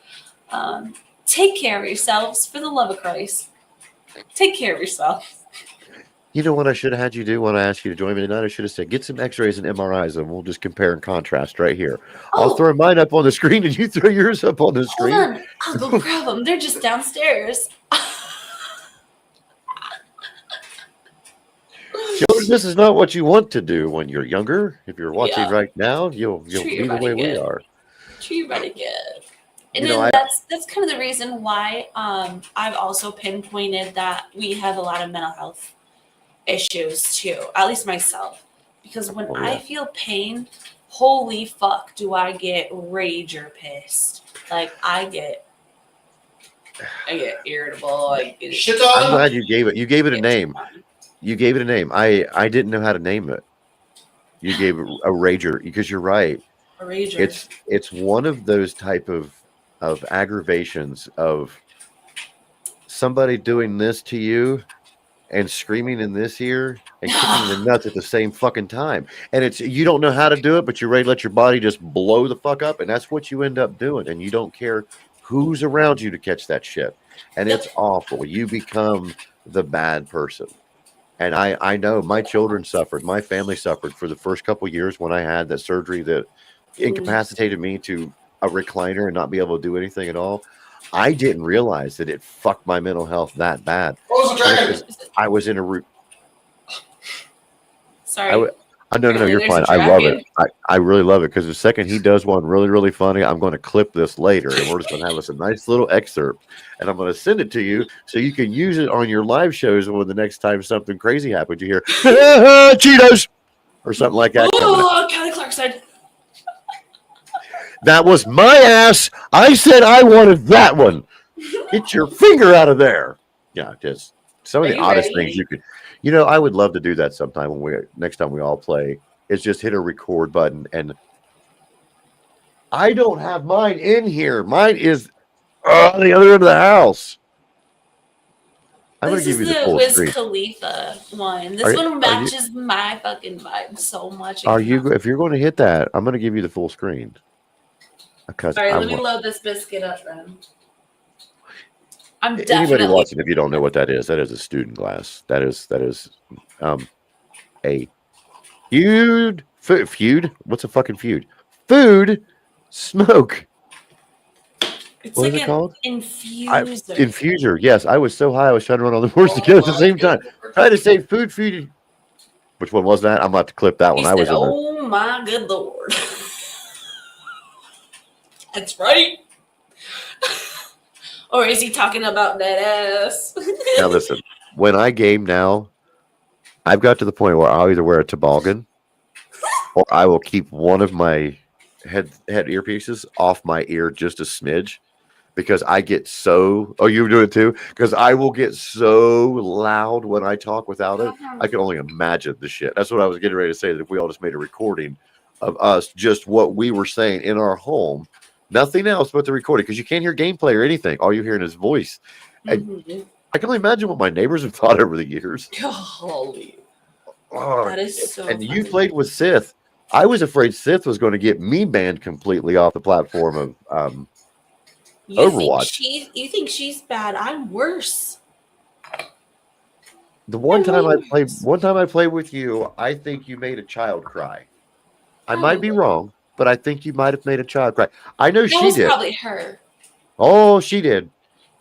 take care of yourselves, for the love of Christ. Take care of yourself. You know what I should have had you do when I asked you to join me tonight? I should have said, get some x-rays and MRIs and we'll just compare and contrast right here. I'll Oh, throw mine up on the screen and you throw yours up on the hold screen. on. I'll go grab them. They're just downstairs. Children, this is not what you want to do when you're younger. If you're watching Yeah. right now, you'll Treat be your the body way we good. are. Treat your body good. And You know, then that's kind of the reason why I've also pinpointed that we have a lot of mental health issues too, at least myself. Because when Oh, yeah. I feel pain, holy fuck, do I get rage or pissed. Like I get irritable. Shit I'm on glad you gave it. You gave it a name. You gave it a name. I didn't know how to name it. You gave it a rager because you're right. A rager. It's one of those type of aggravations of somebody doing this to you and screaming in this ear and kicking the nuts at the same fucking time. And it's you don't know how to do it, but you're ready to let your body just blow the fuck up, and that's what you end up doing. And you don't care who's around you to catch that shit. And it's awful. You become the bad person. And I know my children suffered, my family suffered for the first couple of years when I had that surgery that incapacitated me to a recliner and not be able to do anything at all. I didn't realize that it fucked my mental health that bad. What was the dragon? I was in a root. Sorry. No, you're fine. I love it. I really love it because the second he does one really, really funny, I'm going to clip this later and we're just going to have us a nice little excerpt and I'm going to send it to you so you can use it on your live shows when the next time something crazy happens, you hear Cheetos or something like that. Oh, Kelly Clarkson. That was my ass. I said I wanted that one. Get your finger out of there. Yeah, just some of the oddest things you could. You know, I would love to do that sometime next time we all play. Is just hit a record button, and I don't have mine in here. Mine is on the other end of the house. I'm going to give you the full Wiz screen. Khalifa one. This one matches my fucking vibe so much. If you're going to hit that, I'm going to give you the full screen. All right, let me load this biscuit up then. I'm anybody definitely watching, if you don't know what that is a student glass. That is a feud. What's a fucking feud? Food smoke. It's What like is it called? Infuser. Infuser. Yes, I was so high I was trying to run all the words together at the same time. Trying to say food. Which one was that? I'm about to clip that one. He said, "Oh my good lord." That's right. Or is he talking about that ass? Now listen, when I game now, I've got to the point where I'll either wear a toboggan or I will keep one of my head earpieces off my ear just a smidge because I get so. Oh, you do it too? Because I will get so loud when I talk without it. I can only imagine the shit. That's what I was getting ready to say. That if we all just made a recording of us, just what we were saying in our home, nothing else but the recording, because you can't hear gameplay or anything. All you hear in his voice. And Mhm. I can only imagine what my neighbors have thought over the years. Holy, Oh, that is so and you funny. played with Sith. I was afraid Sith was going to get me banned completely off the platform of Overwatch. You think she's bad? I'm worse. The I'm way worse. one time I played with you, I think you made a child cry. I might be Probably. wrong, but I think you might have made a child cry. I know That she was did. probably her. Oh, she did.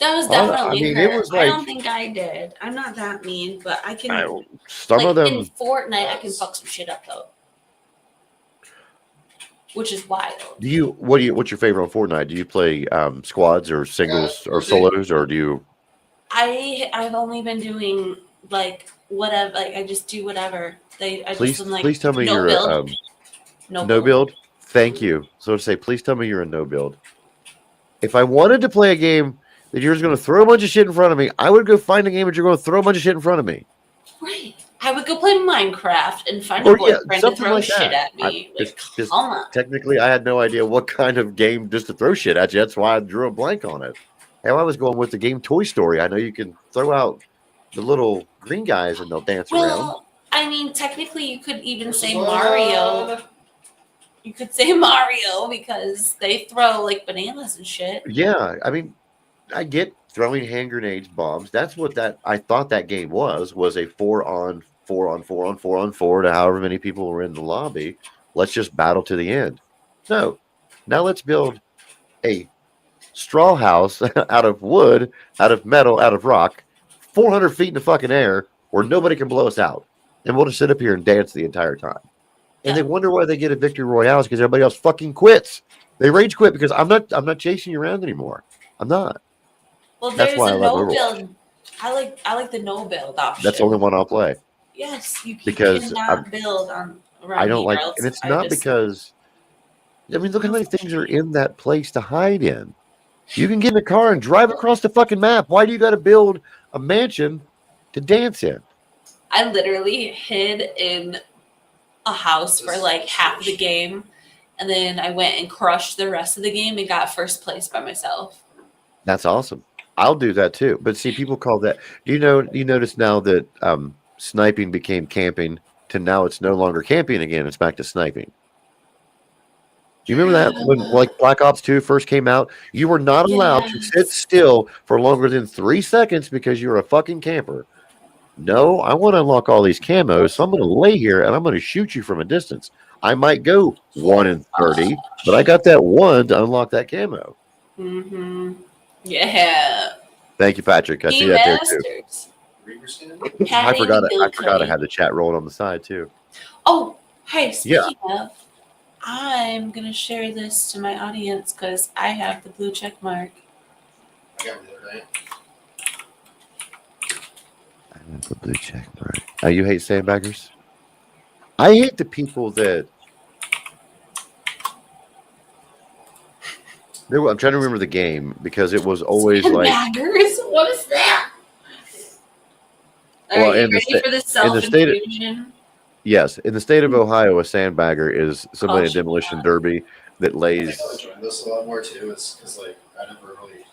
That was I definitely mean, it her. was I like don't think I did. I'm not that mean, but I can, some like, of in them. Fortnite, I can fuck some shit up, though. Which is wild. What's your favorite on Fortnite? Do you play squads or singles or solos, or do you? I've only been doing, like, whatever. Like, I just do whatever. I just am, like, Please tell me no you're build. a No no build. build. Thank you. So to say, please tell me you're a no build. If I wanted to play a game that you're just going to throw a bunch of shit in front of me, I would go find a game that you're going to throw a bunch of shit in front of me. Right. I would go play Minecraft and find a Or yeah, boyfriend to something throw like shit that. at me. Like, Just come on. technically, I had no idea what kind of game just to throw shit at you. That's why I drew a blank on it. Hell, I was going with the game Toy Story. I know you can throw out the little green guys and they'll dance around. Well, I mean, technically, you could even say Mario. You could say Mario because they throw, like, bananas and shit. Yeah, I mean, I get throwing hand grenades, bombs. That's what that I thought that game was a 4-on-4 to however many people were in the lobby. Let's just battle to the end. No, now let's build a straw house out of wood, out of metal, out of rock, 400 feet in the fucking air, where nobody can blow us out, and we'll just sit up here and dance the entire time. And they wonder why they get a victory royale because everybody else fucking quits. They rage quit because I'm not chasing you around anymore. I'm not. Well, That's there's why I a love no Overwatch. build. I like the no build option. That's the only one I'll play Yes, you because cannot build on around I don't me, like, or else and it's I not just because I mean look how many things are in that place to hide in. You can get in a car and drive across the fucking map. Why do you got to build a mansion to dance in? I literally hid in a house for like half the game, and then I went and crushed the rest of the game and got first place by myself. That's awesome. I'll do that too. But see, people call that. Do you know? You notice now that sniping became camping to now it's no longer camping again. It's back to sniping. Do you remember that when like Black Ops 2 first came out? You were not allowed to sit Yes. still for longer than 3 seconds because you were a fucking camper. No, I want to unlock all these camos, so I'm going to lay here and I'm going to shoot you from a distance. I might go 1 in 30, but I got that one to unlock that camo. Mm-hmm. Yeah. Thank you, Patrick. I see that there too. Masters. I forgot. I forgot I Cody. had the chat rolling on the side too. Oh, hey, Yeah. speaking of, I'm gonna share this to my audience because I have the blue check mark. I got it the other day. I have the blue check mark. You hate sandbaggers? I hate the people that. I'm trying to remember the game because it was always like. Sandbaggers? What is that? Well, Are you in the ready sta- for the in the state of- self-infusion? Yes, in the state of Ohio, a sandbagger is somebody in a Caution. demolition derby that I lays. think I'll enjoy this a lot more too. It's because like I never really.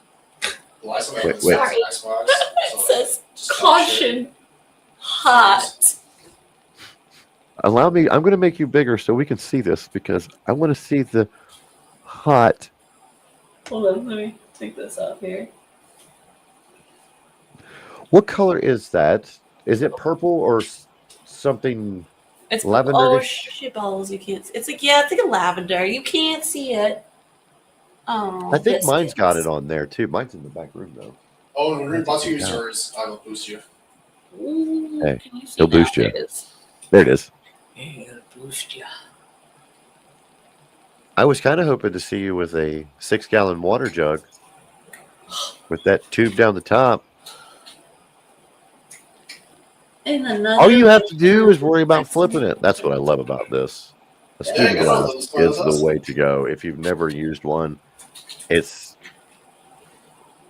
The last time I Wait, played wait. Xbox, so, It like, says just talk shit. caution, hot. Allow me. I'm going to make you bigger so we can see this because I want to see the hot. Hold on, let me take this off here. What color is that? Is it purple or something? It's Lavender-ish? Oh shit balls! You can't. It's like a lavender. You can't see it. Oh, I think mine's got it biscuits. on there too. Mine's in the back room though. Oh, and when you're about to Yeah. use yours, I will boost you. Ooh, Hey, can you see he'll that? boost you. There it is. There it is. He'll boost ya. I was kind of hoping to see you with a 6-gallon water jug. with that tube down the top. And another All you have to do is worry about flipping it. That's what I love about this. A Yeah, I student guess I'll glass lose one of is the those. way to go. If you've never used one, it's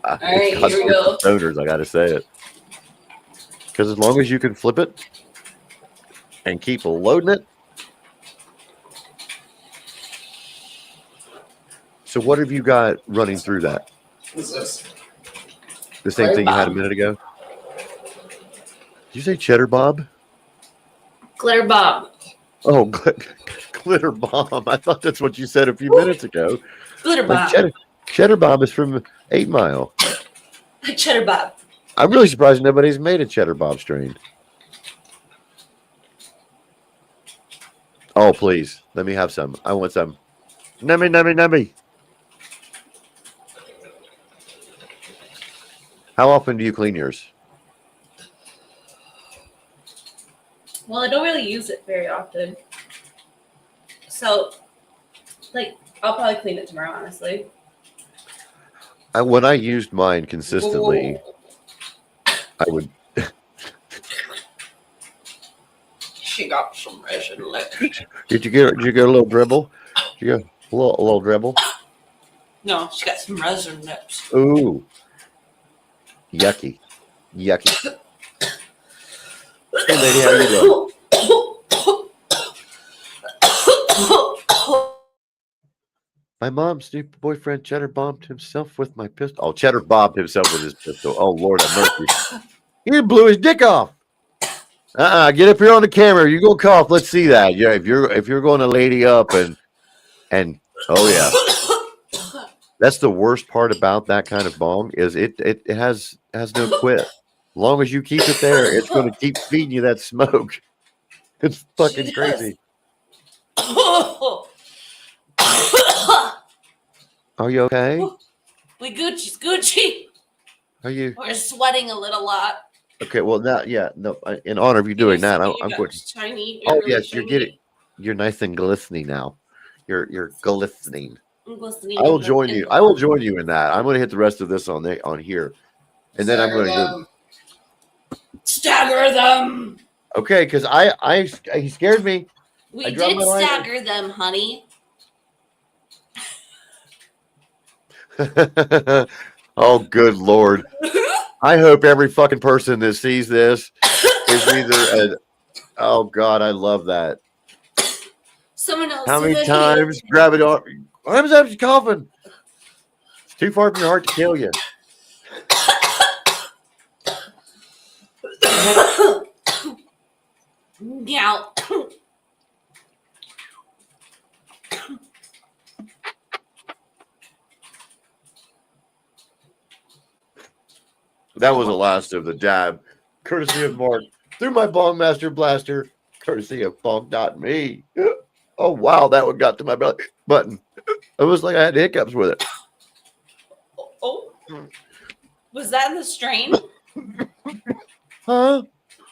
right, it's got here we some go. stoners. I got to say it, because as long as you can flip it and keep loading it. So what have you got running through that? What's this? The same Glitter thing you had a Bob. minute ago? Did you say Cheddar Bob? Glitter Bob. Oh, Glitter Bomb. I thought that's what you said a few minutes ago. Glitter Like Bob. Cheddar Bob is from 8 Mile. Cheddar Bob. I'm really surprised nobody's made a Cheddar Bob strain. Oh, please. Let me have some. I want some. Nummy, nummy, nummy. How often do you clean yours? Well, I don't really use it very often. So, like, I'll probably clean it tomorrow, honestly. When I used mine consistently, I would. She got some resin lips. Did you get a little dribble? Did you get a little dribble? No, she got some resin lips. Ooh. Yucky. Yucky. Hey, lady, how you doing? My mom's new boyfriend Cheddar bombed himself with my pistol. Oh, Cheddar bombed himself with his pistol. Oh, Lord have mercy. He blew his dick off. Get up here on the camera. You go cough. Let's see that. Yeah, if you're going to lady up and oh yeah. That's the worst part about that kind of bong is it has no quit. As long as you keep it there, it's going to keep feeding you that smoke. It's fucking crazy. Are you okay? We Gucci. Are you We're sweating a little lot. okay? Well, now, yeah, no. In honor of you doing that, I'm going. Shiny. Oh really yes, you're shiny. getting. You're nice and glistening now. You're glistening. I'm glistening I will in the- join in you. the- I will join you in that. I'm going to hit the rest of this on here, and then I'm going to go. Stagger them. Okay, because he scared me. We I dropped did my lighter. stagger them, honey. Oh, good Lord. I hope every fucking person that sees this is either oh God, I love that. Someone else. How many times grab it off? How many times you coughing? It's too far from your heart to kill you. Meow. That was the last of the dab, courtesy of Mark, through my Bongmaster Blaster, courtesy of Bong.me. Oh, wow, that one got to my belly button. It was like I had hiccups with it. Oh. Was that the strain? Huh?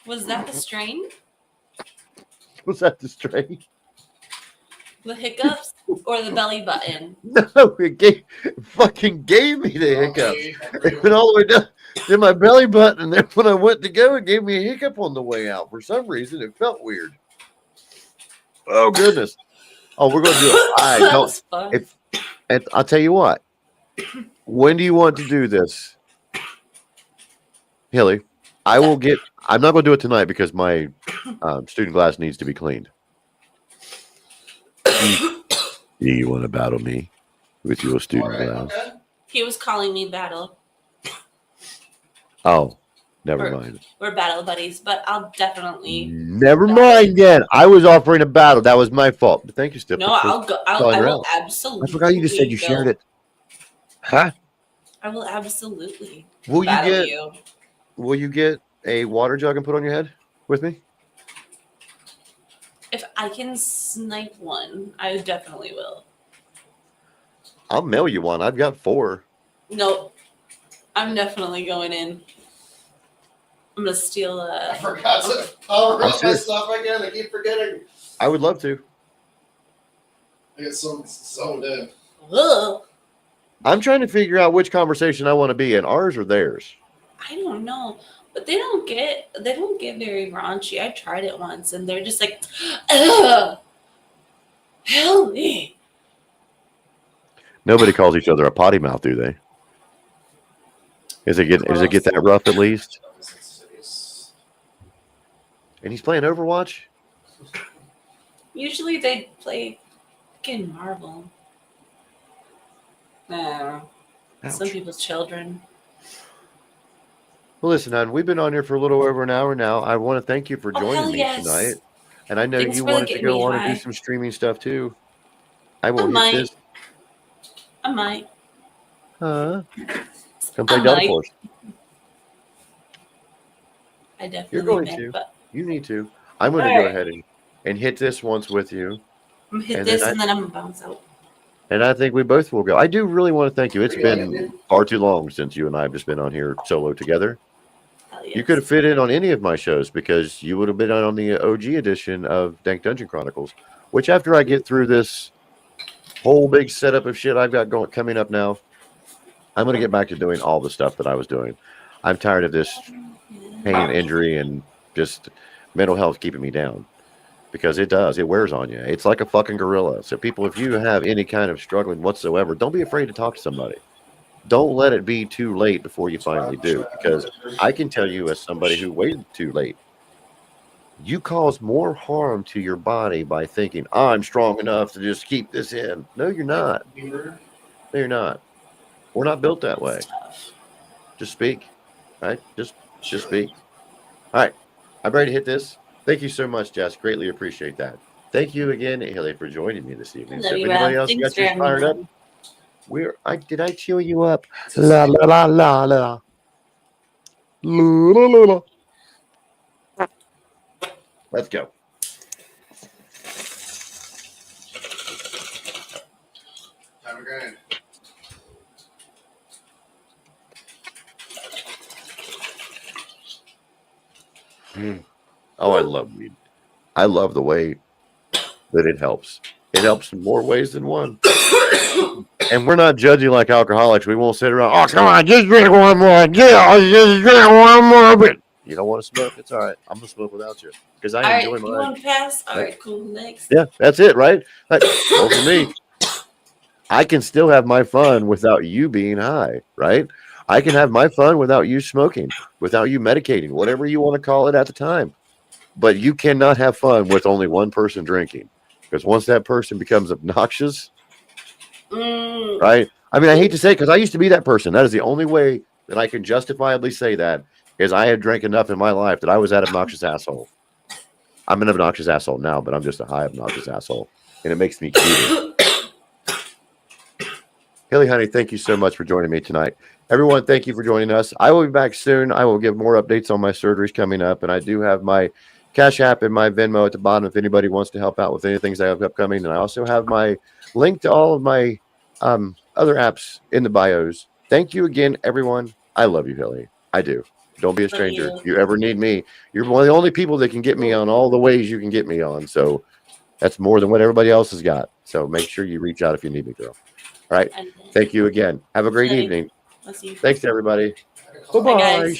Was that the strain? Was that the strain? The hiccups or the belly button? No, it fucking gave me the hiccups. It went all the way down to my belly button, and then when I went to go, it gave me a hiccup on the way out. For some reason, it felt weird. Oh, goodness. Oh, we're going to do it. I That don't. was fun. And I'll tell you what. When do you want to do this? Hilly, I'm not going to do it tonight because my student glass needs to be cleaned. Do you want to battle me with your student glass? Okay. He was calling me battle. Oh, never mind. We're battle buddies, but I'll definitely. Never mind then. I was offering a battle. That was my fault. But thank you, Steph. No, I'll go. I calling her will out. absolutely. I forgot you just said you go. shared it. Huh? I will absolutely. Will battle you get? Will you get a water jug and put on your head with me? If I can snipe one, I definitely will. I'll mail you one. I've got 4. Nope. I'm definitely going in. I'm gonna steal I a. forgot to. I'll write my serious. stuff again. I keep forgetting. I would love to. I get so zoned in. Ugh. I'm trying to figure out which conversation I want to be in, ours or theirs. I don't know, but they don't get very raunchy. I tried it once, and they're just like, ugh, help me. Nobody calls each other a potty mouth, do they? Does it get that rough at least? And he's playing Overwatch? Usually they play fucking Marvel. Some people's children. Well, listen, hon, we've been on here for a little over an hour now. I want to thank you for joining me tonight. And I know Thanks you for wanted to getting go me on high. and do some streaming stuff too. I will I hit might. this. I might. Come play I Delta might. Force. I definitely You're going may, to. but You need to. I'm going to go ahead and hit this once with you. I'm gonna hit this and then I'm gonna bounce out. And I think we both will go. I do really want to thank you. It's been far too long since you and I have just been on here solo together. Yes. You could have fit in on any of my shows because you would have been on the OG edition of Dank Dungeon Chronicles, which after I get through this whole big setup of shit I've got coming up now, I'm going to get back to doing all the stuff that I was doing. I'm tired of this pain and injury and just mental health keeping me down because it wears on you. It's like a fucking gorilla. So people, if you have any kind of struggling whatsoever, don't be afraid to talk to somebody. Don't let it be too late before you finally do, because I can tell you as somebody who waited too late, you cause more harm to your body by thinking, I'm strong enough to just keep this in. No, you're not. No, you're not. We're not built that way. Just speak, right? Just speak. All right. I'm ready to hit this. Thank you so much, Jess. Greatly appreciate that. Thank you again, Haley, for joining me this evening. So if anybody else got you fired up, did I cheer you up? La la la la la. La la la. Let's go. Have a good night. Oh, I love weed. I love the way that it helps. It helps in more ways than one. And we're not judging like alcoholics. We won't sit around, oh, come on, just drink one more. Yeah, just drink one more. But you don't want to smoke? It's all right. I'm going to smoke without you because I enjoy mine. You want to pass? All right, cool. Next. Yeah, that's it, right? Well, for me, I can still have my fun without you being high, right? I can have my fun without you smoking, without you medicating, whatever you want to call it at the time. But you cannot have fun with only one person drinking, because once that person becomes obnoxious, right? I mean, I hate to say it because I used to be that person. That is the only way that I can justifiably say that is I had drank enough in my life that I was that obnoxious asshole. I'm an obnoxious asshole now, but I'm just a high obnoxious asshole, and it makes me cuter. Haley, honey, thank you so much for joining me tonight. Everyone, thank you for joining us. I will be back soon. I will give more updates on my surgeries coming up, and I do have my Cash App and my Venmo at the bottom if anybody wants to help out with any things I have upcoming. And I also have my link to all of my other apps in the bios. Thank you again, everyone. I love you, Haley. I do. Don't be a stranger. If you ever need me, you're one of the only people that can get me on all the ways you can get me on. So that's more than what everybody else has got. So make sure you reach out if you need me, girl. All right. Thank you again. Have a great evening. Thanks, everybody. Bye-bye.